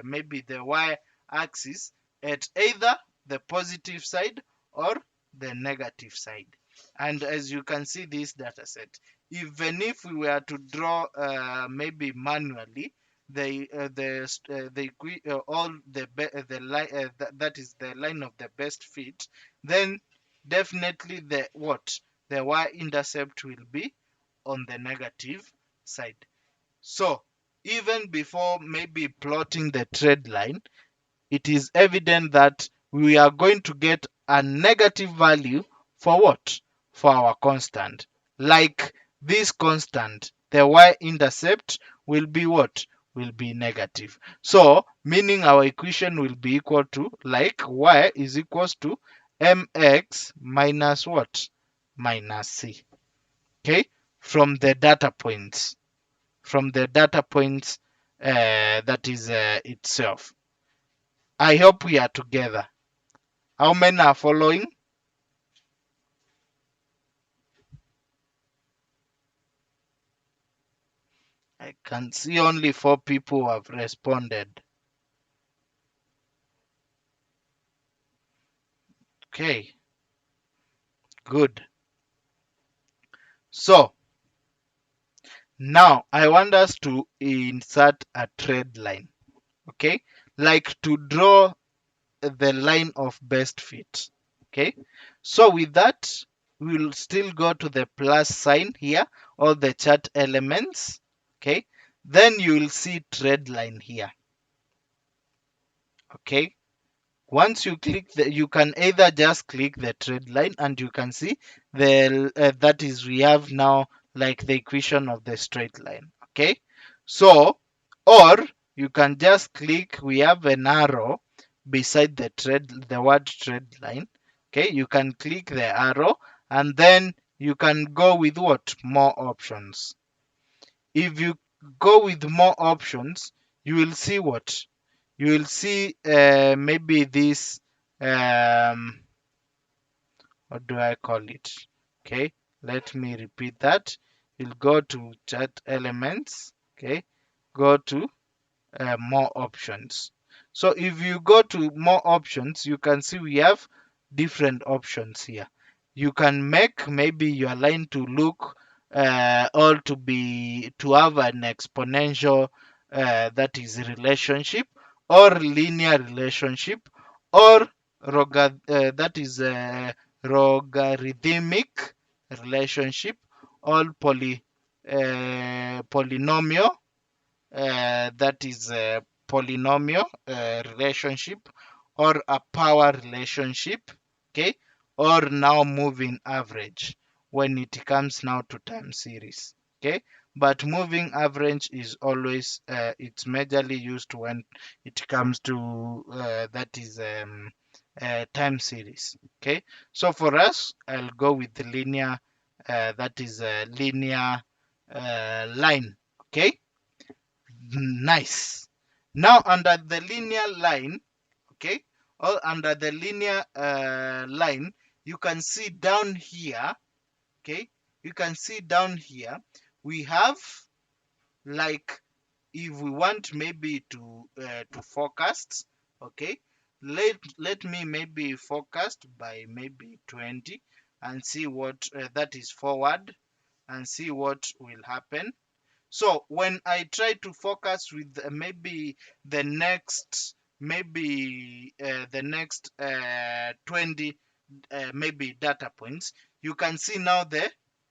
maybe the y-axis at either the positive side or the negative side. And as you can see this data set, even if we were to draw maybe manually all the line that is the line of the best fit, then definitely the y-intercept will be on the negative side. So even before maybe plotting the trend line, it is evident that we are going to get a negative value for what? For our constant. Like this constant, the y-intercept will be what? Will be negative. So, meaning our equation will be equal to, like y is equals to mx minus what? Minus c. Okay? From the data points. From the data points that is itself. I hope we are together. How many are following? I can see only 4 people who have responded. Okay, good. So, now I want us to insert a trend line. Okay, like to draw the line of best fit. Okay, so with that, we'll still go to the plus sign here, all the chart elements. Okay, then you will see trend line here. Okay, once you click you can either just click the trend line and you can see that is we have now like the equation of the straight line. Okay, so or you can just click, we have an arrow beside the word trend line. Okay, you can click the arrow and then you can go with what? More options. If you go with more options, you will see what? You will see maybe this what do I call it? Okay, let me repeat that. You'll go to chart elements. Okay, go to more options. So if you go to more options, you can see we have different options here. You can make maybe your line to look or to have an exponential that is relationship, or linear relationship, or that is logarithmic relationship, or polynomial that is a polynomial relationship, or a power relationship. Okay, or now moving average when it comes now to time series. Okay, but moving average is always it's majorly used when it comes to that is time series. Okay, so for us I'll go with the linear that is a linear line. Okay, nice. Now under the linear line, okay, or under the linear line, you can see down here, okay, you can see down here, we have like, if we want maybe to forecast, okay, let me maybe forecast by maybe 20 and see what that is forward, and see what will happen. So when I try to focus with maybe the next 20 maybe data points, you can see now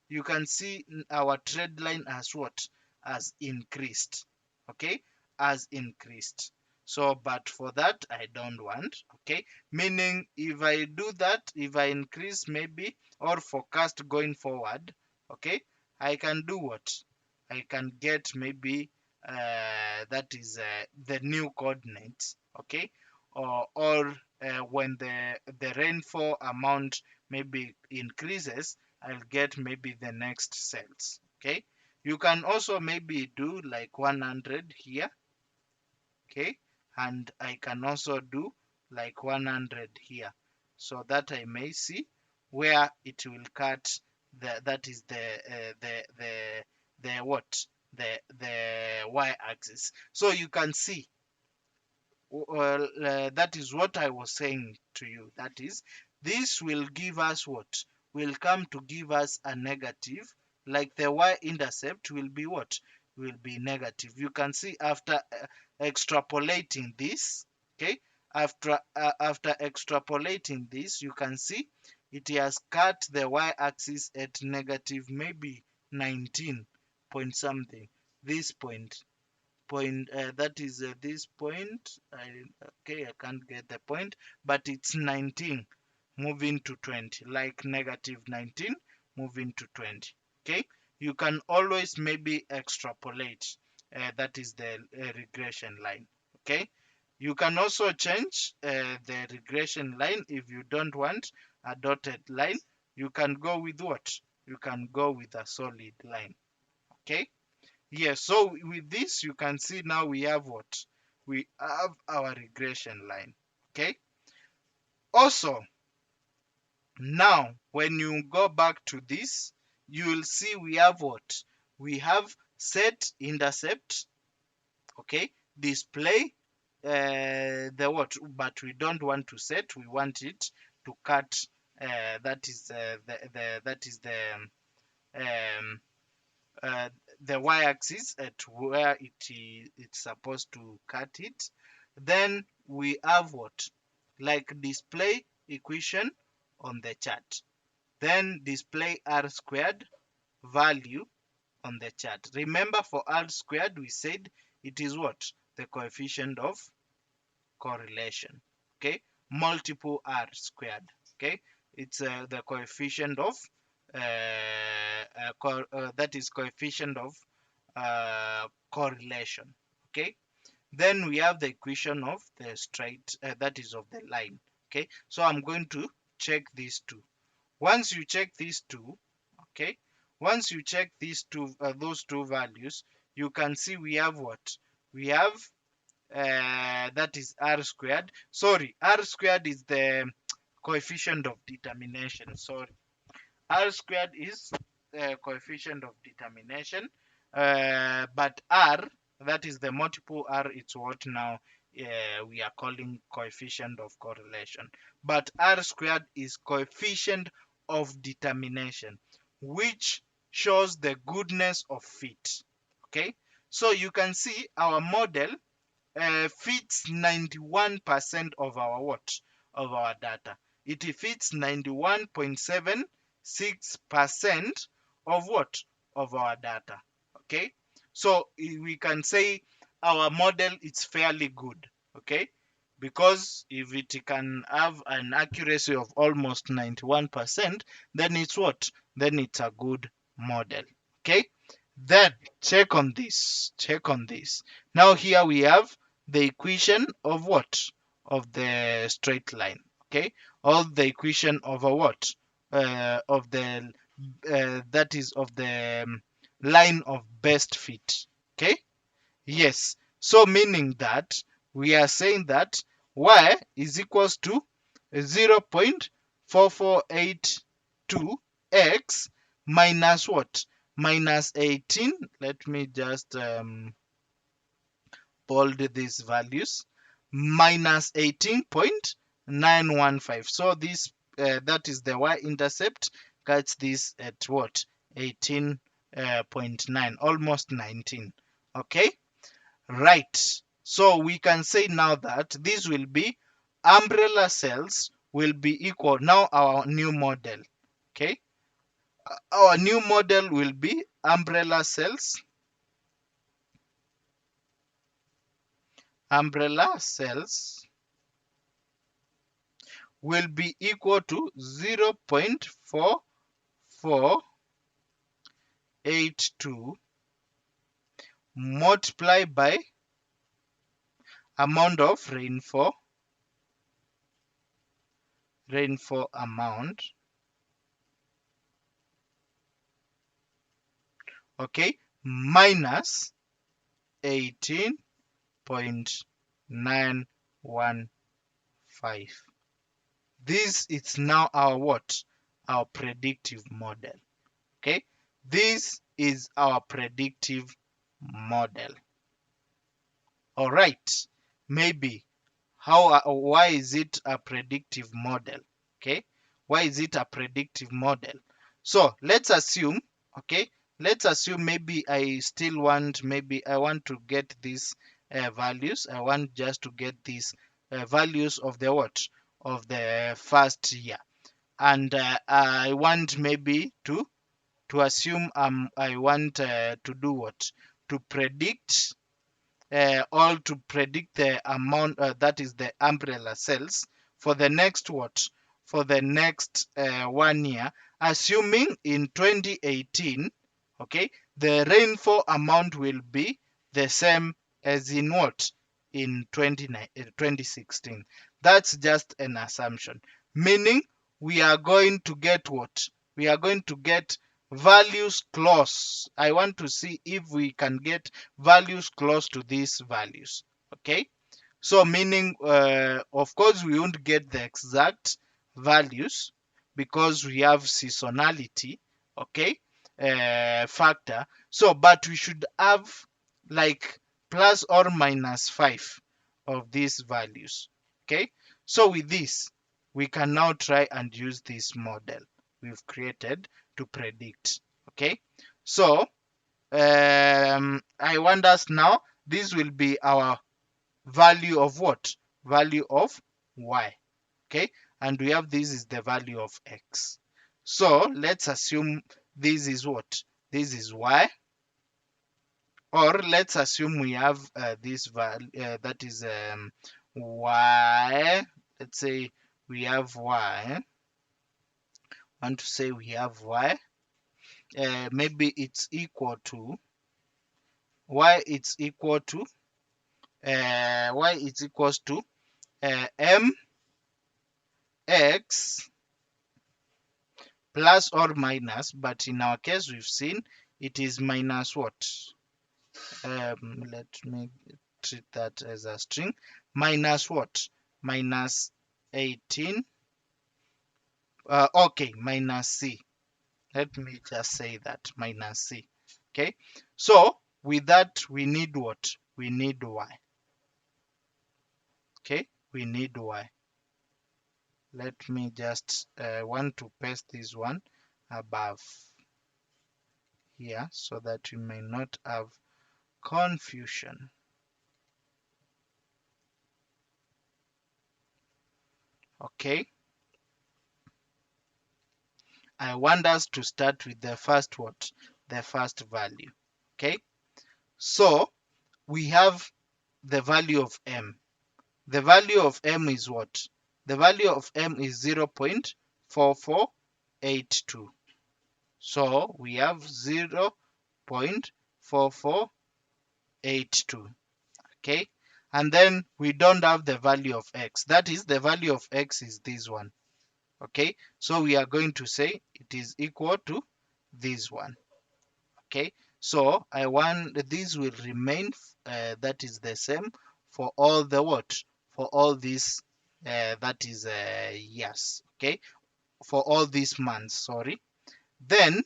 you can see our trend line as what? As increased. Okay, as increased. So but for that I don't want. Okay, meaning if I do that, if I increase maybe or forecast going forward, okay, I can do what? I can get maybe that is the new coordinates. Okay, or when the rainfall amount maybe increases, I'll get maybe the next cells. Okay, you can also maybe do like 100 here. Okay, and I can also do like 100 here, so that I may see where it will cut that is the what, the y-axis. So you can see that is what I was saying to you. That is, this will give us what? Will come to give us a negative, like the y-intercept will be what? Will be negative. You can see after extrapolating this, okay? After extrapolating this, you can see it has cut the y-axis at negative maybe 19 point something. This point that is this point. Okay, I can't get the point, but it's 19 moving to 20, like negative 19 moving to 20. Okay, you can always maybe extrapolate. That is the regression line. Okay, you can also change the regression line. If you don't want a dotted line, you can go with what? You can go with a solid line. Okay. Yes, so with this, you can see now we have what? We have our regression line. Okay. Also, now when you go back to this, you will see we have what? We have set intercept. Okay. Display the what? But we don't want to set. We want it to cut. That is um, uh, the y-axis at where it's supposed to cut it. Then we have what? Like display equation on the chart. Then display r squared value on the chart. Remember, for r squared, we said it is what? The coefficient of correlation. Okay, multiple r squared. Okay, it's the coefficient of that is coefficient of correlation. Okay, then we have the equation of the straight, that is of the line. Okay, so I'm going to check these two. Once you check these two, okay, once you check these two, those two values, you can see we have what? We have that is r squared. Sorry, r squared is the coefficient of determination. Sorry, r squared is the coefficient of determination, but r, that is the multiple r, it's what now we are calling coefficient of correlation. But r squared is coefficient of determination, which shows the goodness of fit. Okay, so you can see our model fits 91% of our what? Of our data. It fits 91.76% of what? Of our data. Okay. So we can say our model is fairly good. Okay. Because if it can have an accuracy of almost 91%, then it's what? Then it's a good model. Okay. Then check on this. Check on this. Now here we have the equation of what? Of the straight line. Okay, or the equation of a what? Of the that is of the line of best fit. Okay, yes. So meaning that we are saying that y is equals to 0.4482x minus what? Minus 18. Let me just bold these values, minus 18.915. So this that is the y-intercept, cuts this at what? 18.9, almost 19. Okay, right. So we can say now that this will be umbrella cells will be equal. Now our new model. Okay, our new model will be umbrella cells. Umbrella cells will be equal to 0.4482 multiplied by amount of rainfall amount, okay, minus 18.915. This is now our what? Our predictive model. Okay, this is our predictive model. All right, maybe why is it a predictive model? Okay, why is it a predictive model? So let's assume, okay, let's assume maybe I still want, maybe I want to get these values. I want just to get these values of the what, of the first year, and I want maybe to assume I want to do what, to predict all, to predict the amount, that is the umbrella cells for the next what, for the next 1 year, assuming in 2018, okay, the rainfall amount will be the same as in what, in 2016. That's just an assumption, meaning we are going to get what, we are going to get values close. I want to see if we can get values close to these values. Okay, so meaning of course we won't get the exact values because we have seasonality, okay, factor. So but we should have like plus or minus 5 of these values. Okay, so with this we can now try and use this model we've created to predict. Okay, so I want us now, this will be our value of what, value of y. Okay, and we have this is the value of x. So let's assume this is what, this is y, or let's assume we have this value that is y. Let's say we have y. I want to say we have y, maybe it's equal to y, it's equal to y is equals to mx plus or minus, but in our case we've seen it is minus what, let me treat that as a string, minus what, minus 18, okay, minus c, let me just say that, minus c. Okay, so with that we need what, we need y. Okay, we need y. Let me just want to paste this one above here so that we may not have confusion. Okay, I want us to start with the first what, the first value. Okay, so we have the value of m. The value of m is what, the value of m is 0.4482. So we have 0.4482. Okay, and then we don't have the value of x, that is the value of x is this one. Okay, so we are going to say it is equal to this one. Okay, so I want this will remain that is the same for all the what, for all these that is yes, okay, for all these months, sorry. Then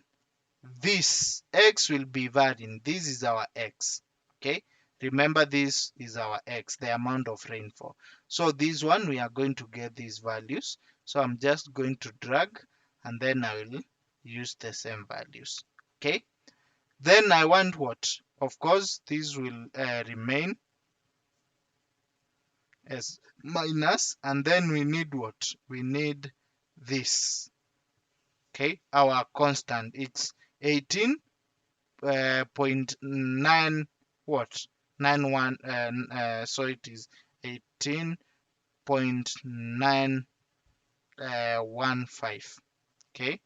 this x will be varying, this is our x. Okay, remember this is our x, the amount of rainfall. So this one we are going to get these values, so I'm just going to drag and then I will use the same values. Okay, then I want what, of course this will remain as minus, and then we need what, we need this. Okay, our constant, it's 18.9 what, 91, so it is 18.915. Okay,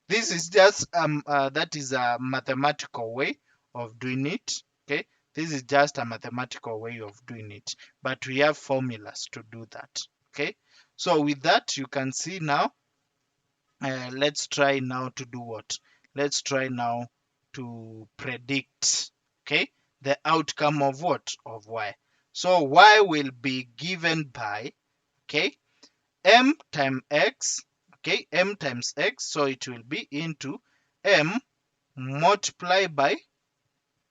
this is just that is a mathematical way of doing it. Okay, this is just a mathematical way of doing it, but we have formulas to do that. Okay, so with that you can see now, let's try now to do what, let's try now to predict, okay, the outcome of what, of y. So y will be given by, okay, m times x, okay, m times x, so it will be into m multiplied by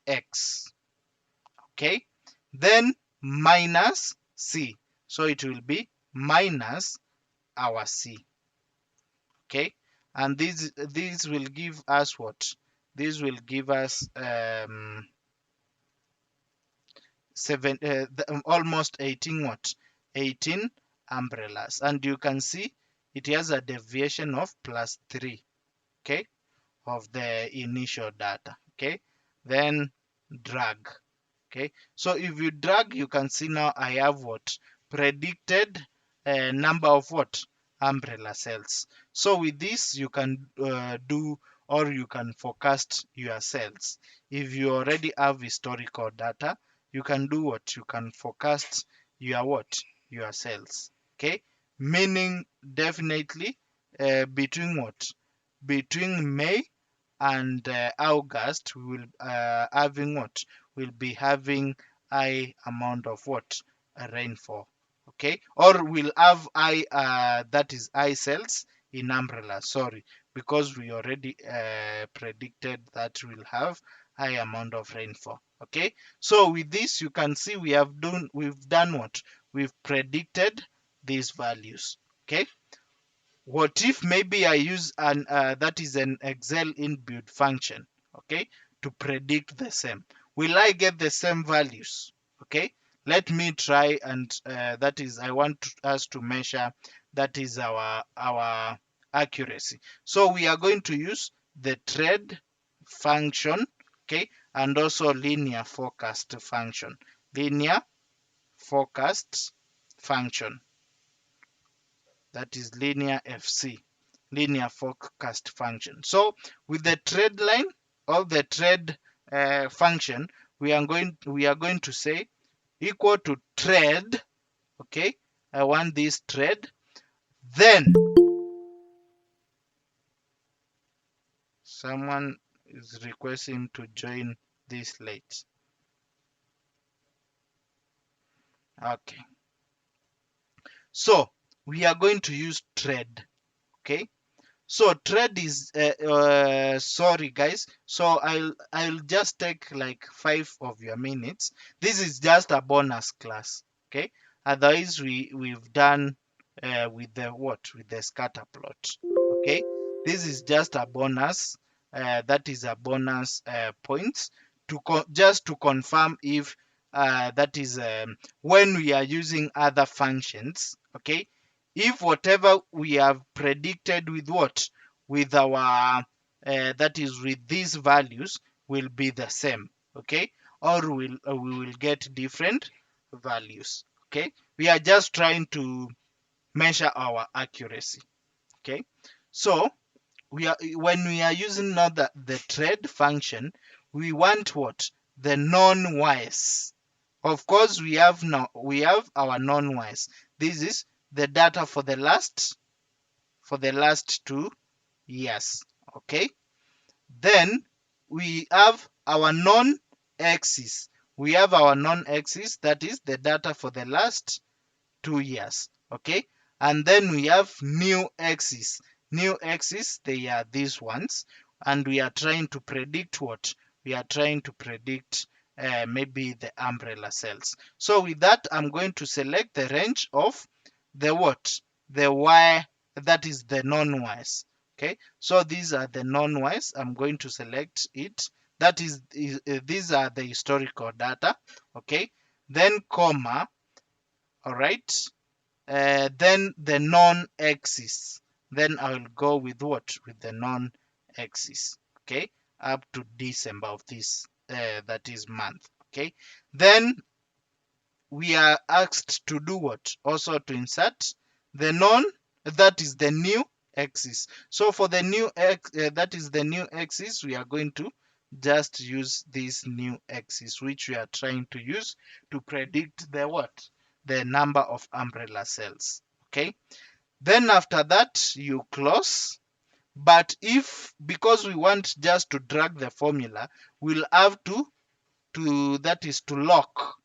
x. Okay, then minus c, So it will be minus our C. Okay, and this will give us what? This will give us almost 18 what? 18 umbrellas, and you can see it has a deviation of +3. Okay, of the initial data. Okay, then drag. Okay, so if you drag, you can see now I have what? Predicted number of what? Umbrella cells. So with this you can do, or you can forecast your cells. If you already have historical data, you can do what? You can forecast your what? Your cells. Okay, meaning definitely between what? Between May and August, we will having what? We'll be having high amount of what? Rainfall. Okay, or we'll have high that is high cells in umbrella. Sorry, because we already predicted that we'll have high amount of rainfall. Okay, so with this you can see we've done what? We've predicted these values. Okay, what if maybe I use an that is an Excel inbuilt function, okay, to predict the same? Will I get the same values? Okay, let me try, and that is I want us to measure that is our accuracy. So we are going to use the trend function, okay, and also linear forecast function. Linear forecast function, that is linear FC, linear forecast function. So with the trend line or the trend function, we are going to say equal to trend. Okay, I want this trend. Then someone is requesting to join this late. Okay, so we are going to use trend. Okay, so trade is sorry guys, so I'll just take like 5 of your minutes. This is just a bonus class. Okay, otherwise we've done with the what? With the scatter plot. Okay, this is just a bonus, that is a bonus points to just to confirm if that is when we are using other functions. Okay, if whatever we have predicted with what? With our that is with these values will be the same. Okay, or we will get different values. Okay, we are just trying to measure our accuracy. Okay, so we are when we are using now the trade function, we want what? The non-wise. Of course we have our non-wise. This is the data for the last 2 years. Okay, then we have our non-axis. That is the data for the last 2 years. Okay, and then we have new axis. They are these ones, and we are trying to predict what? We are trying to predict maybe the umbrella cells. So with that, I'm going to select the range of the what? The y, that is the non-wise. Okay, so these are the non-wise. I'm going to select it. That is these are the historical data. Okay, then comma. All right, then the non-axis. Then I will go with what? With the non-axis. Okay, up to December of this that is month. Okay, then we are asked to do what? Also to insert the that is the new axis. So for the new that is the new axis, we are going to just use this new axis, which we are trying to use to predict the what? The number of umbrella cells. Okay, then after that you close. But if, because we want just to drag the formula, we'll have to that is to lock.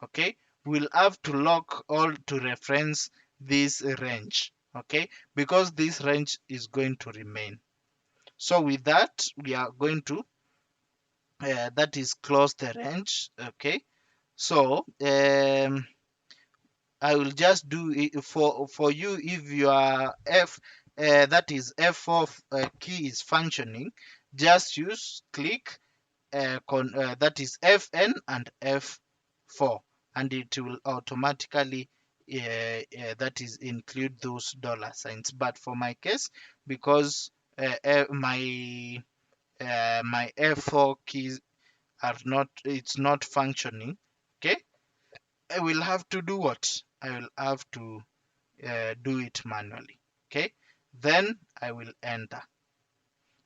Okay, we'll have to lock all to reference this range. Okay, because this range is going to remain. So with that, we are going to that is close the range. Okay, so I will just do it for you. If your that is F4 key is functioning, just use click that is Fn and F4, and it will automatically that is include those dollar signs. But for my case, because my F4 keys are not, it's not functioning, okay, I will have to do what? I will have to do it manually, okay. Then I will enter.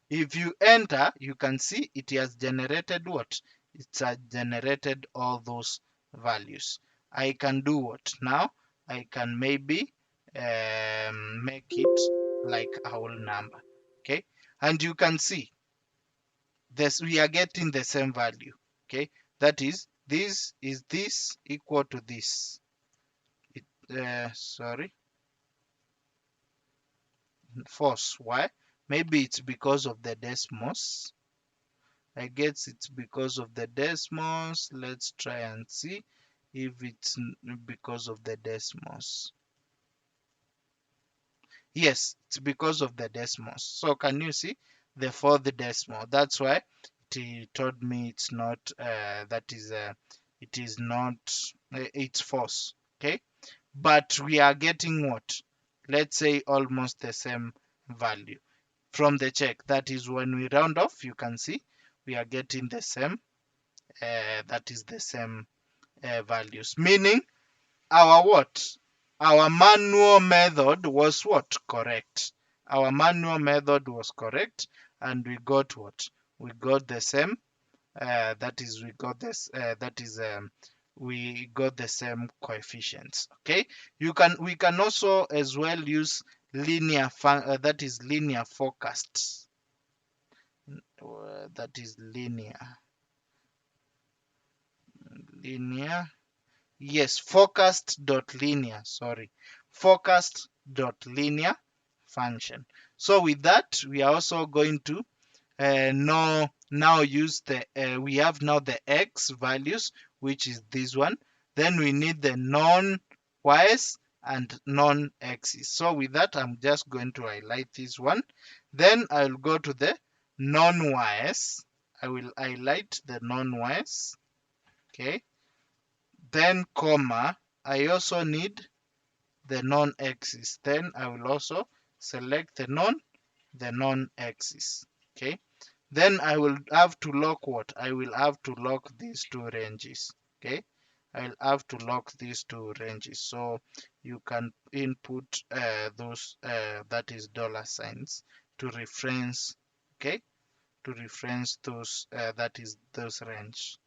If you enter, you can see it has generated what? It has generated all those values. I can do what now? I can maybe make it like a whole number, okay. And you can see this, we are getting the same value, okay. That is this equal to this. Sorry, false. Why? Maybe it's because of the decimals. I guess it's because of the decimals. Let's try and see if it's because of the decimals. Yes, it's because of the decimals. So can you see the fourth decimal? That's why it told me it's not. It is not. It's false. Okay, but we are getting what? Let's say almost the same value from the check. That is when we round off. You can see we are getting the same. That is the same values, meaning our what? Our manual method was what? Correct. Our manual method was correct, and we got what? We got the same. That is, we got this. That is, we got the same coefficients. Okay. We can also as well use linear that is linear forecast. That is linear. Yes, forecast.linear, sorry. Forecast.linear function. So with that, we are also going to now use we have now the x values, which is this one. Then we need the non-y's and non-x's. So with that, I'm just going to highlight this one. Then I'll go to the non-y's. I will highlight the non-y's. Okay. Then comma, I also need the non-axis. Then I will also select the non-axis. Okay. Then I will have to lock what? I will have to lock these two ranges. Okay. I'll have to lock these two ranges. So you can input those that is dollar signs to reference. Okay. To reference those that is those range.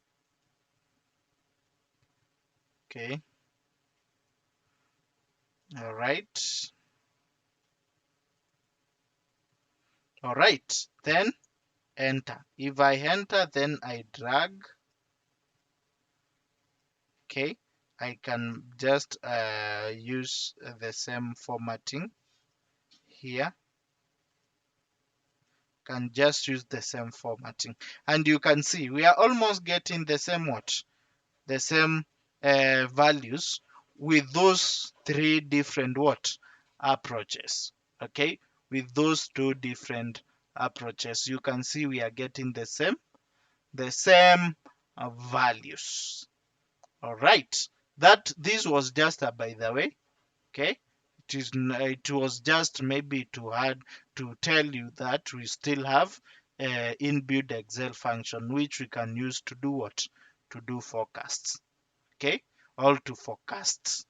Okay. All right. All right. Then enter. If I enter, then I drag. Okay. I can just use the same formatting here. Can just use the same formatting, and you can see we are almost getting the same what? The same values with those three different what? Approaches. Okay. With those two different approaches, you can see we are getting the same values. All right. That this was just a by the way. Okay. It was just maybe to add to tell you that we still have inbuilt Excel function which we can use to do what? To do forecasts. Okay. All to forecast.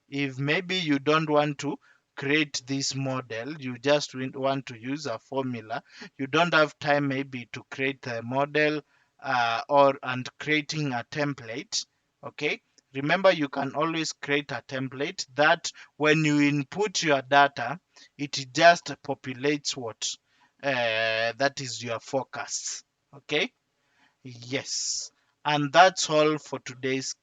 If maybe you don't want to create this model, you just want to use a formula, you don't have time maybe to create a model and creating a template. Okay. Remember, you can always create a template that when you input your data, it just populates what? That is your forecasts. Okay. Yes. And that's all for today's